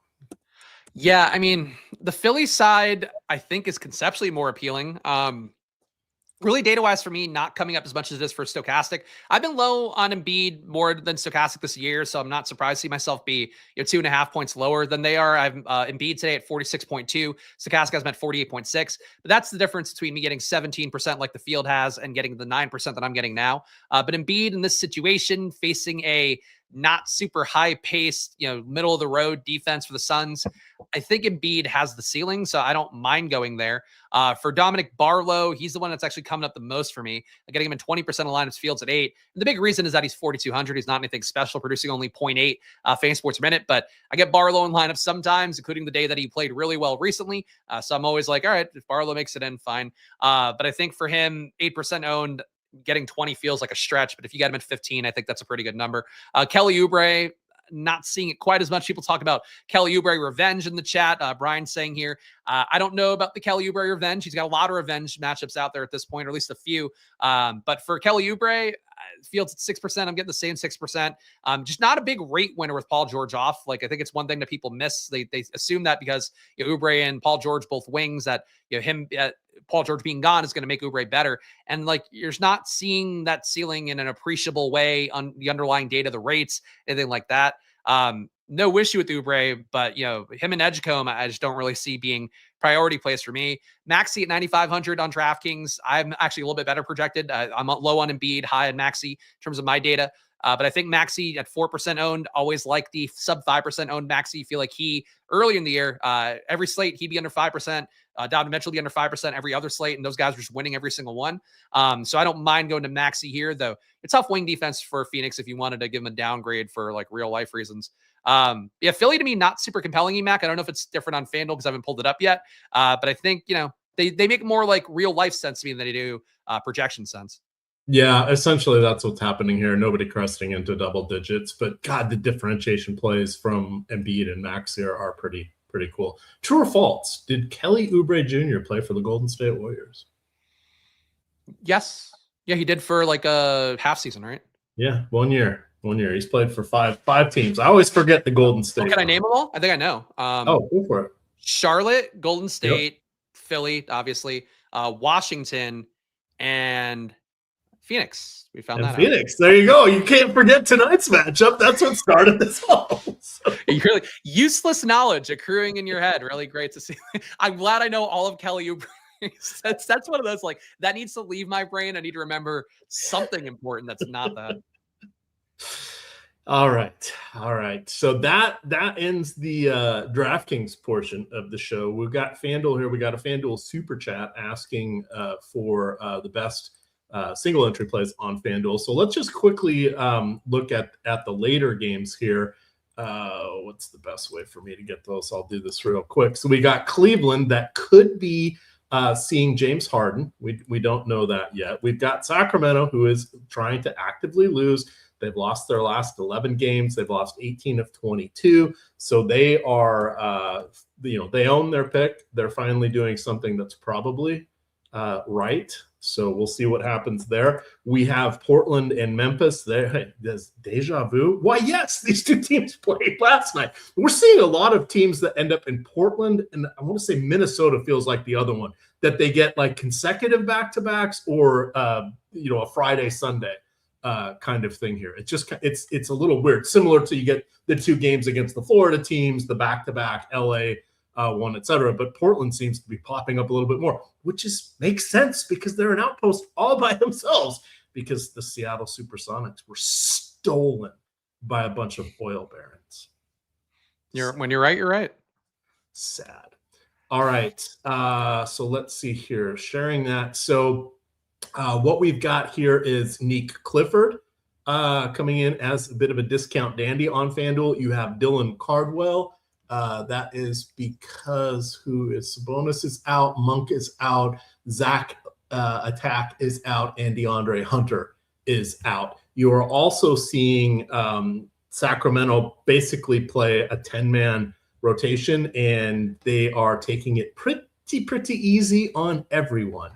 Yeah, I mean, the Philly side, I think, is conceptually more appealing. Really, data-wise for me, not coming up as much as it is for Stokastic. I've been low on Embiid more than Stokastic this year, so I'm not surprised to see myself be 2.5 points lower than they are. I've Embiid today at 46.2. Stokastic has been at 48.6. But that's the difference between me getting 17% like the field has and getting the 9% that I'm getting now. But Embiid in this situation, facing a not super high-paced, middle of the road defense for the Suns, I think Embiid has the ceiling, so I don't mind going there. For Dominic Barlow, he's the one that's actually coming up the most for me. I'm getting him in 20% of lineups, fields at 8. And the big reason is that he's 4,200. He's not anything special, producing only 0.8 fantasy sports per minute. But I get Barlow in lineups sometimes, including the day that he played really well recently. So I'm always like, all right, if Barlow makes it in, fine. But I think for him, 8% owned, getting 20 feels like a stretch, but if you get him at 15, I think that's a pretty good number. Kelly Oubre, not seeing it quite as much. People talk about Kelly Oubre revenge in the chat. Brian saying here, I don't know about the Kelly Oubre revenge. He's got a lot of revenge matchups out there at this point, or at least a few. But for Kelly Oubre, fields at 6%. I'm getting the same 6%. Just not a big rate winner with Paul George off. Like, I think it's one thing that people miss. They assume that because Oubre and Paul George both wings, that Paul George being gone is going to make Oubre better. And like, you're not seeing that ceiling in an appreciable way on the underlying data, the rates, anything like that. No issue with Oubre, but him and Edgecombe, I just don't really see being priority plays for me. Maxey at 9,500 on DraftKings. I'm actually a little bit better projected. I'm low on Embiid, high on Maxey in terms of my data. But I think Maxey at 4% owned, always like the sub 5% owned Maxey. Feel like early in the year, every slate, he'd be under 5%. Donovan Mitchell be under 5% every other slate, and those guys are just winning every single one. So I don't mind going to Maxey here, though. It's tough wing defense for Phoenix if you wanted to give him a downgrade for like real life reasons. Yeah, Philly to me, not super compelling, Emac. I don't know if it's different on FanDuel because I haven't pulled it up yet. But I think, they make more like real life sense to me than they do projection sense. Yeah, essentially that's what's happening here. Nobody cresting into double digits, but God, the differentiation plays from Embiid and Maxey are pretty cool. True or false? Did Kelly Oubre Jr. play for the Golden State Warriors? Yes. Yeah, he did for like a half season, right? Yeah, 1 year. 1 year. He's played for five teams. I always forget the Golden State. Can I name them all? I think I know. Go for it. Charlotte, Golden State, Philly, obviously, Washington, and Phoenix. We found that Phoenix. Out. There you go. You can't forget tonight's matchup. That's what started this all. You're really useless knowledge accruing in your head. Really great to see. I'm glad I know all of Kelly Oubre. That's one of those like that needs to leave my brain. I need to remember something important that's not that. All right. So that ends the DraftKings portion of the show. We've got FanDuel here. We got a FanDuel super chat asking for the best single entry plays on FanDuel. So let's just quickly look at the later games here. What's the best way for me to get those? I'll do this real quick. So we got Cleveland that could be seeing James Harden. We don't know that yet. We've got Sacramento, who is trying to actively lose. They've lost their last 11 games. They've lost 18 of 22. So they are, they own their pick. They're finally doing something that's probably right. So we'll see what happens there. We have Portland and Memphis. There's deja vu. Why, yes, these two teams played last night. We're seeing a lot of teams that end up in Portland, and I want to say Minnesota feels like the other one, that they get like consecutive back-to-backs or, a Friday, Sunday kind of thing here. It's just, it's a little weird, similar to you get the two games against the Florida teams, the back-to-back LA one, etc. But Portland seems to be popping up a little bit more, which makes sense because they're an outpost all by themselves because the Seattle Supersonics were stolen by a bunch of oil barons. When you're right, you're right. Sad. All right. So let's see here. Sharing that. So what we've got here is Nick Clifford coming in as a bit of a discount dandy on FanDuel. You have Dylan Cardwell. That is because Sabonis is out, Monk is out, Zach Attack is out, and DeAndre Hunter is out. You are also seeing Sacramento basically play a 10-man rotation, and they are taking it pretty easy on everyone.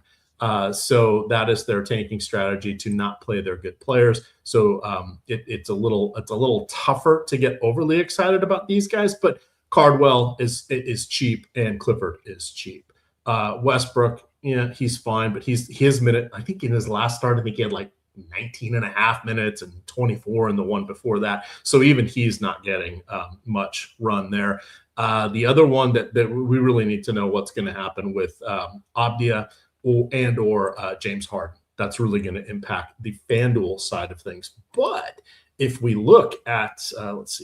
So that is their tanking strategy to not play their good players. So it's a little tougher to get overly excited about these guys, but Cardwell is cheap and Clifford is cheap. Westbrook, he's fine, but his minute, I think in his last start, I think he had like 19 and a half minutes and 24 in the one before that. So even he's not getting much run there. The other one that we really need to know what's going to happen with Abdia or James Harden. That's really going to impact the FanDuel side of things. But if we look at,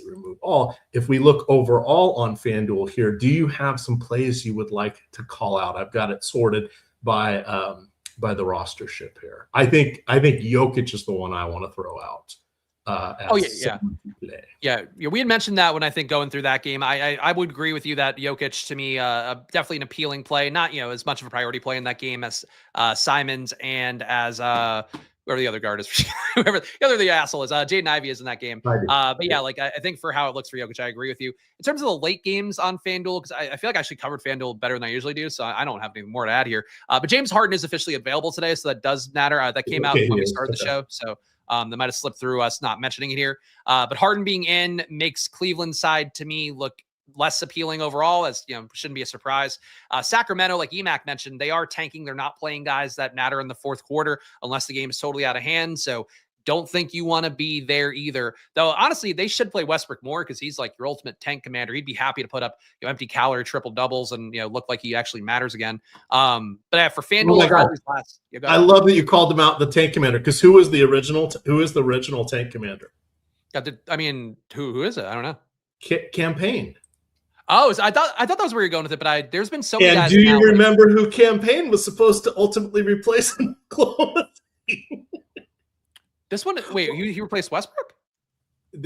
remove all. If we look overall on FanDuel here, do you have some plays you would like to call out? I've got it sorted by the rostership here. I think Jokic is the one I want to throw out. Yeah. We had mentioned that when I think going through that game, I would agree with you that Jokic to me, definitely an appealing play, not, as much of a priority play in that game as Simons and as whoever the other guard is, whoever the other asshole is, Jaden Ivey is in that game. But yeah, I think for how it looks for Jokic, I agree with you. In terms of the late games on FanDuel, because I feel like I actually covered FanDuel better than I usually do, so I don't have anything more to add here. But James Harden is officially available today, so that does matter. That came out when we started the show, so that might have slipped through us not mentioning it here. But Harden being in makes Cleveland's side to me look less appealing overall, as shouldn't be a surprise. Sacramento, like Emac mentioned, they are tanking. They're not playing guys that matter in the fourth quarter unless the game is totally out of hand. So don't think you want to be there either. Though, honestly, they should play Westbrook more because he's like your ultimate tank commander. He'd be happy to put up empty calorie triple doubles and look like he actually matters again. But yeah, for FanDuel, oh my God. I love that you called him out, the tank commander, because who is the original tank commander? I mean, who is it? I don't know. Campaign. Oh, I thought that was where you're going with it, but there's been so many guys. And do you remember who Campaign was supposed to ultimately replace in Oklahoma? This one, wait, he replaced Westbrook?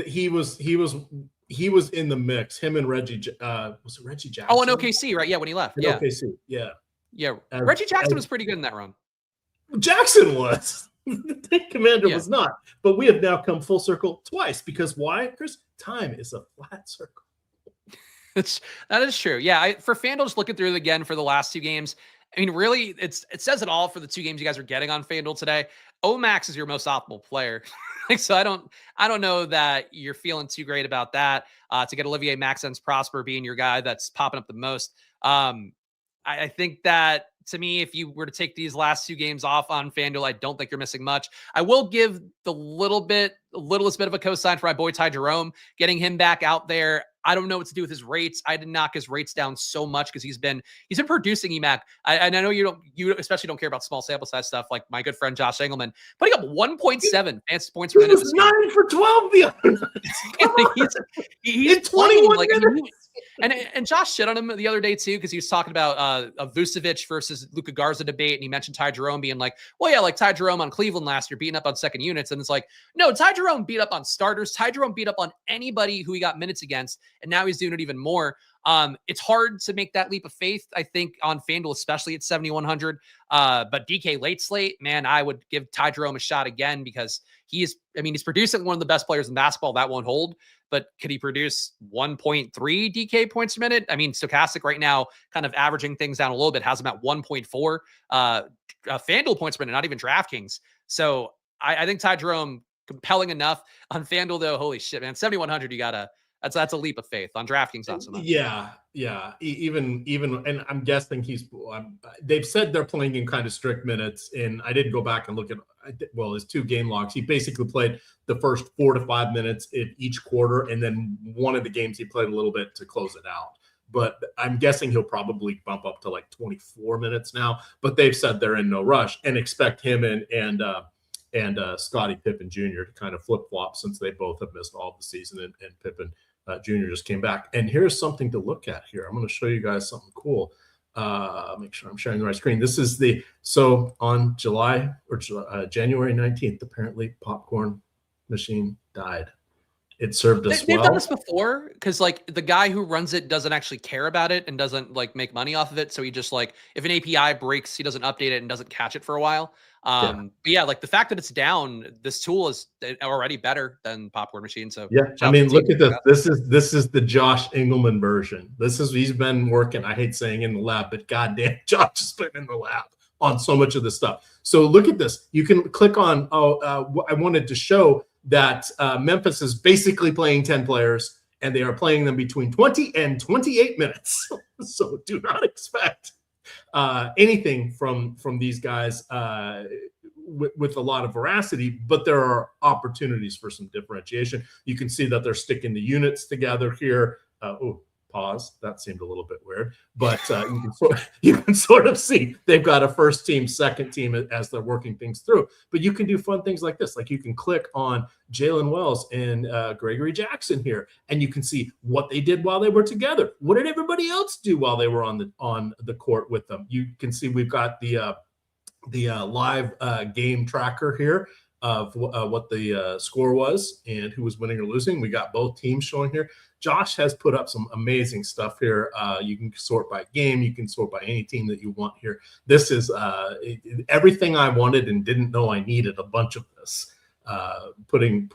He was in the mix. Him and Reggie. Was it Reggie Jackson? Oh, in OKC, right? Yeah, when he left. In OKC, yeah. Reggie Jackson was pretty good in that run. Jackson was. The tank commander was not. But we have now come full circle twice because why, Chris? Time is a flat circle. That is true. Yeah, for FanDuel, just looking through it again for the last 2 games. I mean, really, it says it all for the 2 games you guys are getting on FanDuel today. Omax is your most optimal player. So I don't know that you're feeling too great about that. To get Olivier Maxence Prosper being your guy that's popping up the most. I think that, to me, if you were to take these last 2 games off on FanDuel, I don't think you're missing much. I will give the littlest bit of a cosign for my boy Ty Jerome, getting him back out there. I don't know what to do with his rates. I did knock his rates down so much because he's been producing Emac. And I know you especially don't care about small sample size stuff like my good friend Josh Engelman, putting up 1.7 fantasy points per minute. He was 9 for 12 the other night. he's 21 like, and Josh shit on him the other day too because he was talking about a Vucevic versus Luka Garza debate, and he mentioned Ty Jerome being like, well, yeah, like Ty Jerome on Cleveland last year beating up on second units, and it's like, no, Ty Jerome beat up on starters. Ty Jerome beat up on anybody who he got minutes against, and now he's doing it even more. It's hard to make that leap of faith, I think, on FanDuel, especially at 7,100. But DK late slate, man, I would give Ty Jerome a shot again because he's producing one of the best players in basketball. That won't hold. But could he produce 1.3 DK points per minute? I mean, Stokastic right now, kind of averaging things down a little bit, has him at 1.4 FanDuel points per minute, not even DraftKings. So I think Ty Jerome, compelling enough. On FanDuel, though, holy shit, man, 7,100, that's a leap of faith. On DraftKings, not so much. Yeah. Even, and I'm guessing they've said they're playing in kind of strict minutes, and I didn't go back and look at his 2 game logs. He basically played the first 4 to 5 minutes in each quarter, and then one of the games he played a little bit to close it out. But I'm guessing he'll probably bump up to like 24 minutes now. But they've said they're in no rush and expect him and Scottie Pippen Jr. to kind of flip flop since they both have missed all of the season, and Pippen Jr. just came back. And here's something to look at here. I'm going to show you guys something cool. Make sure I'm sharing the right screen. This is on January 19th, apparently popcorn machine died. It served us well. They've done this before because like the guy who runs it doesn't actually care about it and doesn't like make money off of it. So he just like, if an API breaks, he doesn't update it and doesn't catch it for a while. But yeah, like the fact that it's down, this tool is already better than popcorn machine. So yeah, I mean, look at this. This is the Josh Engelman version. He's been working. I hate saying in the lab, but goddamn, Josh has been in the lab on so much of this stuff. So look at this. You can click on. I wanted to show that Memphis is basically playing 10 players, and they are playing them between 20 and 28 minutes. So do not expect anything from these guys with a lot of veracity, but there are opportunities for some differentiation. You can see that they're sticking the units together here. Pause. That seemed a little bit weird, but you can sort of see they've got a first team, second team as they're working things through. But you can do fun things like this. Like you can click on Jalen Wells and Gregory Jackson here, and you can see what they did while they were together. What did everybody else do while they were on the court with them? You can see we've got the live game tracker here of what the score was and who was winning or losing. We got both teams showing here. Josh has put up some amazing stuff here. You can sort by game. You can sort by any team that you want here. This is everything I wanted and didn't know I needed a bunch of this. Putting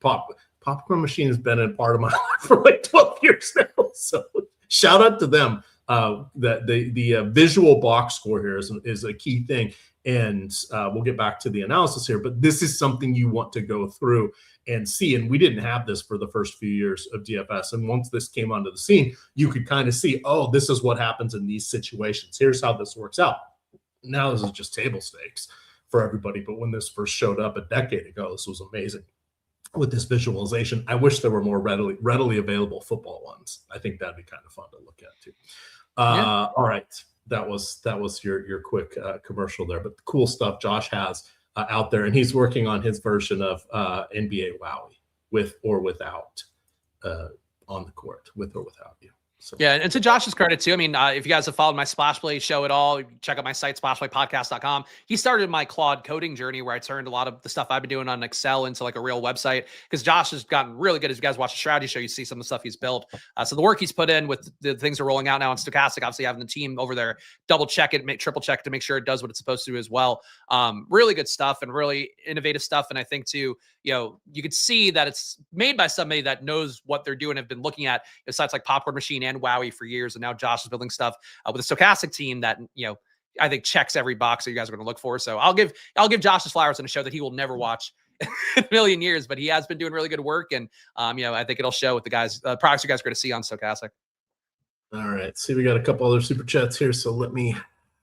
popcorn machine has been a part of my life for like 12 years now. So shout out to them. The visual box score here is a key thing. And we'll get back to the analysis here, but this is something you want to go through and see. And we didn't have this for the first few years of DFS. And once this came onto the scene, you could kind of see, oh, this is what happens in these situations. Here's how this works out. Now this is just table stakes. for everybody. But when this first showed up a decade ago, this was amazing with this visualization. I wish there were more readily available football ones. I think that'd be kind of fun to look at too. All right. That was your quick commercial there, but the cool stuff Josh has out there, and he's working on his version of NBA Wowie, with or without on the court, with or without you. So. Yeah, and to Josh's credit too, I mean, if you guys have followed my Splash Play show at all, check out my site, splashplaypodcast.com. He started my Claude coding journey where I turned a lot of the stuff I've been doing on Excel into like a real website, because Josh has gotten really good. As you guys watch the strategy show, you see some of the stuff he's built. So the work he's put in with the things that are rolling out now on Stokastic, obviously having the team over there double check it, triple check to make sure it does what it's supposed to do as well. Really good stuff and really innovative stuff. And I think too, you could see that it's made by somebody that knows what they're doing, have been looking at sites like Popcorn Machine and Wowie for years. And now Josh is building stuff with a Stokastic team that, I think checks every box that you guys are going to look for. So I'll give Josh his flowers on a show that he will never watch in a million years, but he has been doing really good work. And, I think it'll show with the guys, products you guys are going to see on Stokastic. All right. See, we got a couple other super chats here. So let me,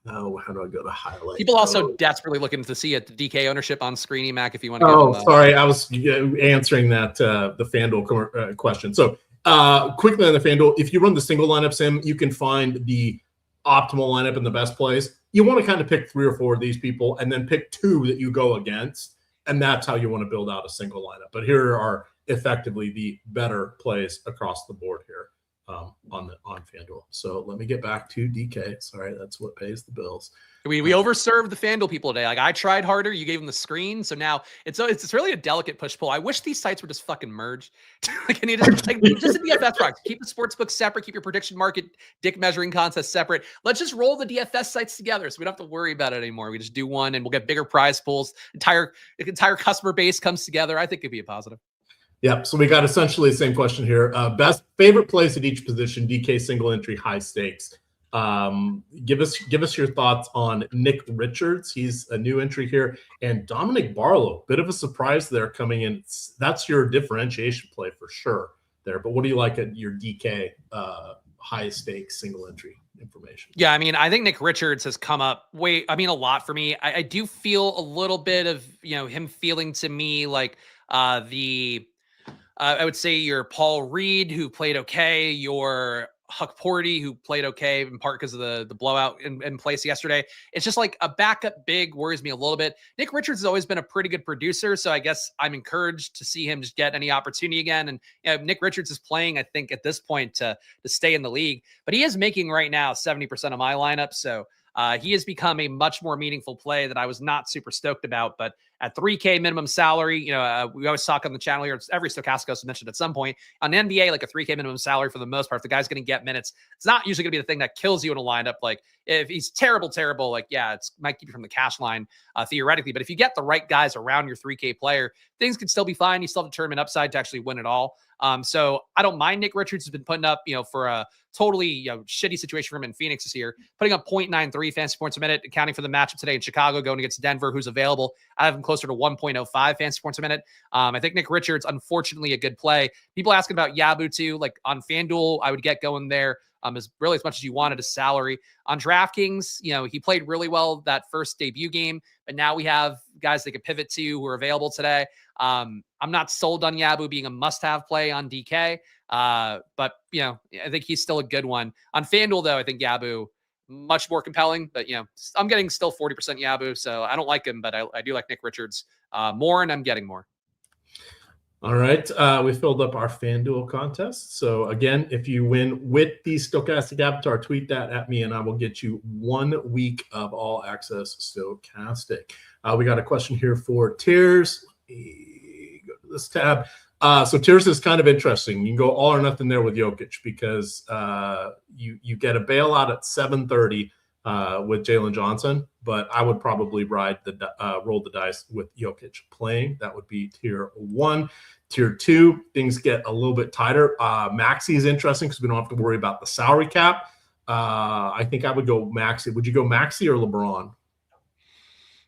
how do I go to highlight? People also desperately looking to see it, the DK ownership on screen, Emac, if you want to. Oh, sorry. I was answering that, the FanDuel question. So quickly on the FanDuel, if you run the single lineup sim, you can find the optimal lineup in the best plays. You want to kind of pick 3 or 4 of these people and then pick 2 that you go against. And that's how you want to build out a single lineup. But here are effectively the better plays across the board here on FanDuel. So let me get back to DK. Sorry, that's what pays the bills. We overserved the FanDuel people today. Like, I tried harder. You gave them the screen. So now it's really a delicate push-pull. I wish these sites were just fucking merged. Like, just a DFS product. Keep the sportsbook separate. Keep your prediction market dick measuring contest separate. Let's just roll the DFS sites together so we don't have to worry about it anymore. We just do one and we'll get bigger prize pools. The entire customer base comes together. I think it'd be a positive. Yep. So we got essentially the same question here. Best favorite plays at each position, DK single entry, high stakes. Give us your thoughts on Nick Richards. He's a new entry here, and Dominic Barlow. Bit of a surprise there coming in. That's your differentiation play for sure there. But what do you like at your DK high stakes single entry information? Yeah, I mean, I think Nick Richards has come up a lot for me. I do feel a little bit of him feeling to me like I would say your Paul Reed, who played okay, your Huck Porty, who played okay in part because of the blowout in place yesterday. It's just like a backup big worries me a little bit. Nick Richards has always been a pretty good producer, so I guess I'm encouraged to see him just get any opportunity again. And Nick Richards is playing, I think, at this point to stay in the league, but he is making right now 70% of my lineup, so he has become a much more meaningful play that I was not super stoked about. But at $3K minimum salary, we always talk on the channel here. It's every Stokastic mentioned at some point on NBA, like a $3K minimum salary for the most part. If the guy's going to get minutes, it's not usually going to be the thing that kills you in a lineup. Like if he's terrible, like, yeah, it might keep you from the cash line theoretically. But if you get the right guys around your 3K player, things can still be fine. You still have a tournament upside to actually win it all. So I don't mind Nick Richards has been putting up, for a totally shitty situation for him in Phoenix this year, putting up 0.93 fantasy points a minute, accounting for the matchup today in Chicago, going against Denver, who's available. I have him closer to 1.05 fantasy points a minute. I think Nick Richards, unfortunately, a good play. People asking about Yabu too, like on FanDuel, I would get going there. As much as you wanted his salary on DraftKings. He played really well that first debut game, but now we have guys they could pivot to who are available today. I'm not sold on Yabu being a must-have play on DK, but I think he's still a good one. On FanDuel, though, I think Yabu much more compelling, but I'm getting still 40% Yabu, so I don't like him, but I do like Nick Richards more, and I'm getting more. All right, we filled up our FanDuel contest. So again, if you win with the Stokastic Avatar, tweet that at me, and I will get you 1 week of all access Stokastic. We got a question here for Tiers. Let me go to this tab. So Tiers is kind of interesting. You can go all or nothing there with Jokic because you get a bailout at 7:30 with Jalen Johnson, but I would probably roll the dice with Jokic playing. That would be tier 1. Tier 2, things get a little bit tighter. Maxey is interesting because we don't have to worry about the salary cap. I think I would go Maxey. Would you go Maxey or LeBron?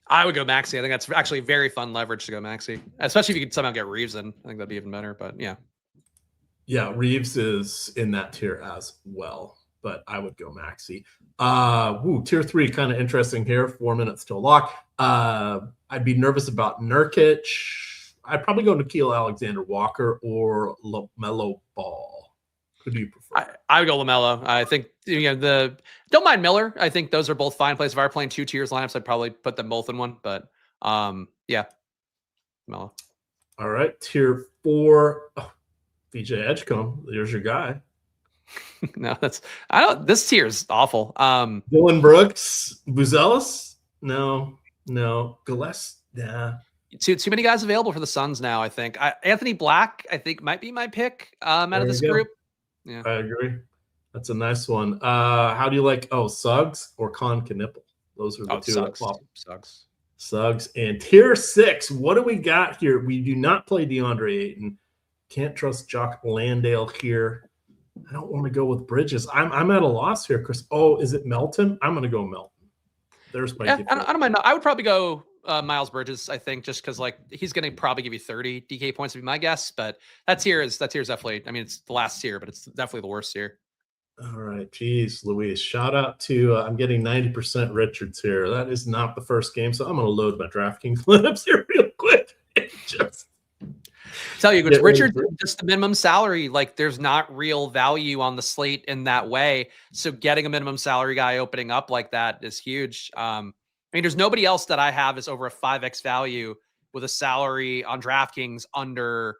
I would go Maxey. I think that's actually very fun leverage to go Maxey, especially if you could somehow get Reeves in. I think that'd be even better, but yeah. Yeah, Reeves is in that tier as well, but I would go Maxey. Tier 3, kind of interesting here. 4 minutes to lock. I'd be nervous about Nurkic. I'd probably go Nikhil Alexander-Walker or LaMelo Ball. Who do you prefer? I would go LaMelo. I think don't mind Miller. I think those are both fine plays. If I were playing 2 tiers lineups, I'd probably put them both in one. But yeah, LaMelo. All right, tier 4. Oh, VJ Edgecombe. There's your guy. No, this tier is awful. Dylan Brooks, Buzelis. No. Gillespie. Nah. Too many guys available for the Suns now, I think. Anthony Black, I think, might be my pick out of this group. Yeah, I agree. That's a nice one. How do you like Suggs or Con Knipple? Those are the two. Suggs. And tier 6. What do we got here? We do not play DeAndre Ayton. Can't trust Jock Landale here. I don't want to go with Bridges. I'm at a loss here, Chris. Oh, is it Melton? I'm going to go Melton. There's my. I don't mind. I would probably go Miles Bridges. I think just because he's going to probably give you 30 DK points would be my guess. But that tier is definitely. I mean, it's the last tier, but it's definitely the worst tier. All right, geez, Louise. Shout out to I'm getting 90% Richards here. That is not the first game, so I'm going to load my DraftKings lineups here real quick. Tell you, Richard, just the minimum salary. There's not real value on the slate in that way. So getting a minimum salary guy opening up like that is huge. I mean, there's nobody else that I have is over a 5x value with a salary on DraftKings under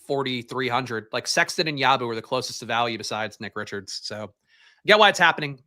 4,300. Sexton and Yabu are the closest to value besides Nick Richards. So I get why it's happening.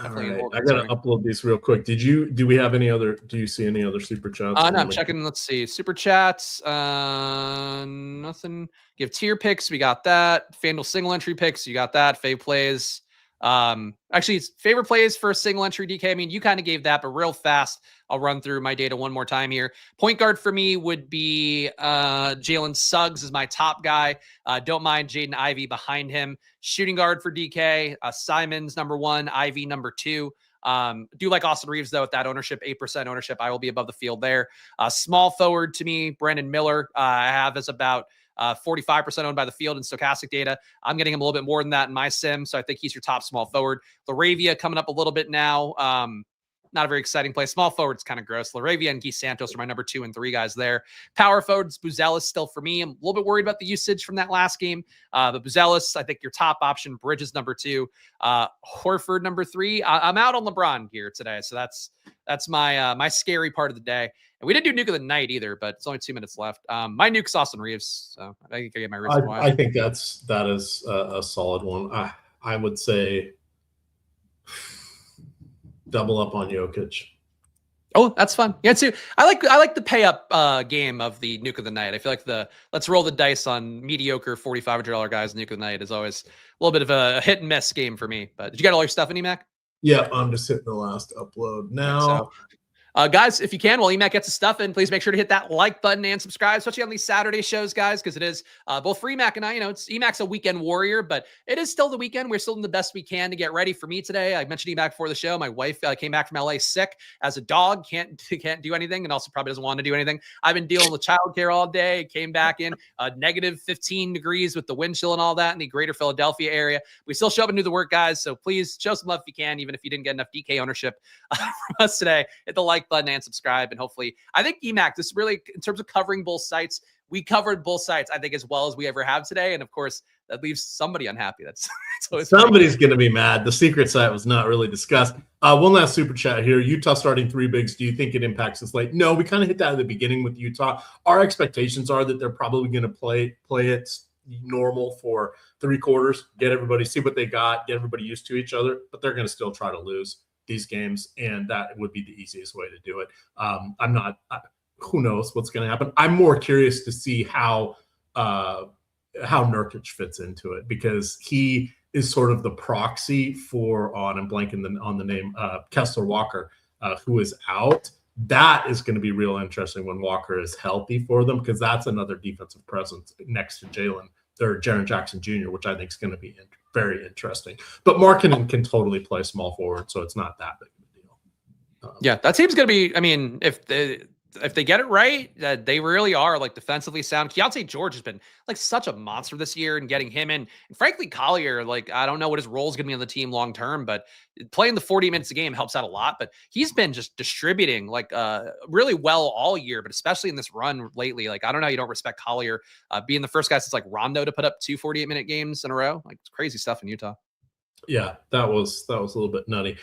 All right. I gotta upload these real quick. Do you see any other super chats? No, I'm checking. Let's see. Super chats. Nothing. Give tier picks. We got that. FanDuel single entry picks. You got that. Fave plays. Actually, it's favorite plays for a single entry DK. I mean, you kind of gave that, but real fast, I'll run through my data one more time here. Point guard for me would be Jalen Suggs is my top guy. Don't mind Jaden Ivey behind him. Shooting guard for DK, Simons number 1, Ivey number 2. Do like Austin Reeves though with that ownership, 8% ownership. I will be above the field there. Small forward to me, Brandon Miller. I have as about 45% owned by the field in Stokastic data. I'm getting him a little bit more than that in my sim, so I think he's your top small forward. Laravia coming up a little bit now. Not a very exciting play. Small forward's kind of gross. Laravia and Guy Santos are my number 2 and 3 guys there. Power forwards, Buzelis still for me. I'm a little bit worried about the usage from that last game. But Buzelis, I think your top option. Bridges number 2. Horford number 3. I'm out on LeBron here today, so that's my my scary part of the day. And we didn't do nuke of the night either, but it's only 2 minutes left. My nuke's Austin Reeves, so I think I get my reason why. I think that is a solid one. I would say double up on Jokic. Oh, that's fun. Yeah, too. I like the pay up game of the nuke of the night. I feel like the let's roll the dice on mediocre $4,500 guys. Nuke of the night is always a little bit of a hit and miss game for me. But did you get all your stuff in Emac? Yeah, I'm just hitting the last upload now. Guys, if you can, while Emac gets the stuff in, please make sure to hit that like button and subscribe, especially on these Saturday shows, guys, because it is both for Emac and I. Emac's a weekend warrior, but it is still the weekend. We're still doing the best we can to get ready for me today. I mentioned Emac before the show. My wife came back from LA sick as a dog, can't do anything, and also probably doesn't want to do anything. I've been dealing with childcare all day. Came back in negative 15 degrees with the wind chill and all that in the greater Philadelphia area. We still show up and do the work, guys. So please show some love if you can, even if you didn't get enough DK ownership from us today. Hit the like button and subscribe. And hopefully, I think Emac, this really, in terms of covering both sites, we covered both sites, I think, as well as we ever have today. And of course, that leaves somebody unhappy. That's somebody's going to be mad. The secret site was not really discussed. One last super chat here. Utah starting 3 bigs. Do you think it impacts this late? No, we kind of hit that at the beginning with Utah. Our expectations are that they're probably going to play it normal for 3 quarters, get everybody, see what they got, get everybody used to each other, but they're going to still try to lose these games, and that would be the easiest way to do it. Who knows what's going to happen? I'm more curious to see how Nurkic fits into it, because he is sort of the proxy for I'm blanking on the name, Kessler Walker, who is out. That is going to be real interesting when Walker is healthy for them, because that's another defensive presence next to Jaren Jackson Jr., which I think is going to be very interesting. But Markkanen can totally play small forward, so it's not that big of a deal. Yeah, that team's going to be, I mean, if if they get it right, they really are like defensively sound. Keontae George has been like such a monster this year, and getting him in. And frankly, Collier, like I don't know what his role is going to be on the team long term, but playing the 40 minutes a game helps out a lot. But he's been just distributing like really well all year, but especially in this run lately. Like I don't know how you don't respect Collier being the first guy since like Rondo to put up 2 48-minute games in a row. Like it's crazy stuff in Utah. Yeah, that was a little bit nutty.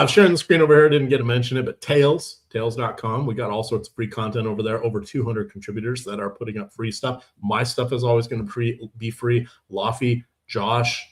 Sharing the screen over here, didn't get to mention it, but tails.com. We got all sorts of free content over there. Over 200 contributors that are putting up free stuff. My stuff is always going to be free. Laffy, Josh,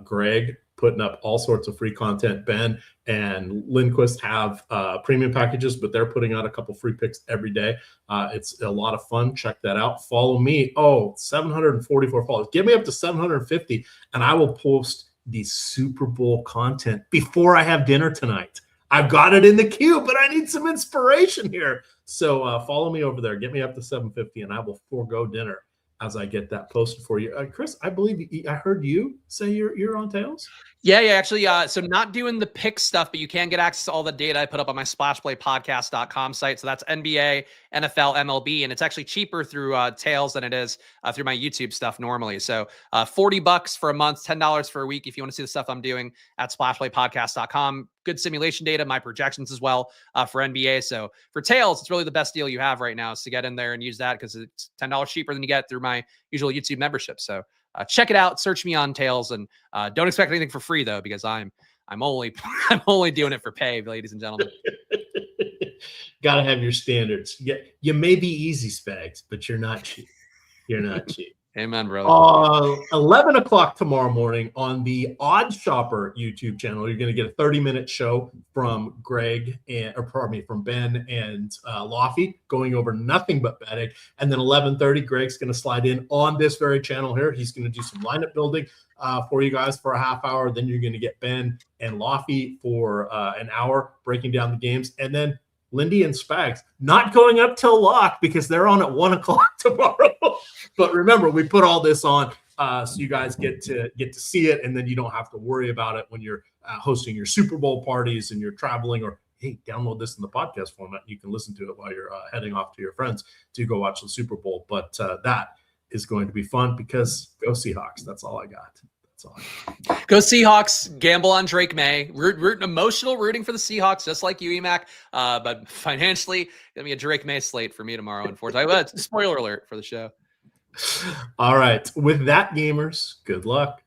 Greg putting up all sorts of free content. Ben and Lindquist have premium packages, but they're putting out a couple free picks every day. It's a lot of fun. Check that out. Follow me. 744 followers. Get me up to 750, and I will post the Super Bowl content before I have dinner tonight. I've got it in the queue, but I need some inspiration here. So follow me over there. Get me up to 750, and I will forego dinner as I get that posted for you. Chris, I believe I heard you say you're on Tails. Yeah, actually, so not doing the pick stuff, but you can get access to all the data I put up on my splashplaypodcast.com site. So that's NBA, NFL, MLB, and it's actually cheaper through Tails than it is through my YouTube stuff normally. So $40 for a month, $10 for a week if you want to see the stuff I'm doing at splashplaypodcast.com. Good simulation data, my projections as well for NBA. So for Tails, it's really the best deal you have right now is to get in there and use that because it's $10 cheaper than you get through my usual YouTube membership. So check it out. Search me on Tails, and don't expect anything for free though, because I'm only doing it for pay, ladies and gentlemen. Got to have your standards. Yeah, you may be easy, Spags, but you're not cheap. You're not cheap. Amen, brother. 11 o'clock tomorrow morning on the OddsShopper YouTube channel, you're going to get a 30-minute show from from Ben and Laffy going over nothing but betting. And then 11:30, Greg's going to slide in on this very channel here. He's going to do some lineup building for you guys for a half hour. Then you're going to get Ben and Laffy for an hour breaking down the games. And then Lindy and Spags not going up till lock because they're on at 1 o'clock tomorrow. But remember, we put all this on so you guys get to see it, and then you don't have to worry about it when you're hosting your Super Bowl parties and you're traveling, or hey, download this in the podcast format. You can listen to it while you're heading off to your friends to go watch the Super Bowl. But that is going to be fun because go Seahawks. That's all I got. Go Seahawks. Gamble on Drake May. Emotional rooting for the Seahawks, just like you, Emac. But financially, gonna be a Drake May slate for me tomorrow. Unfortunately, but spoiler alert for the show. All right. With that, gamers, good luck.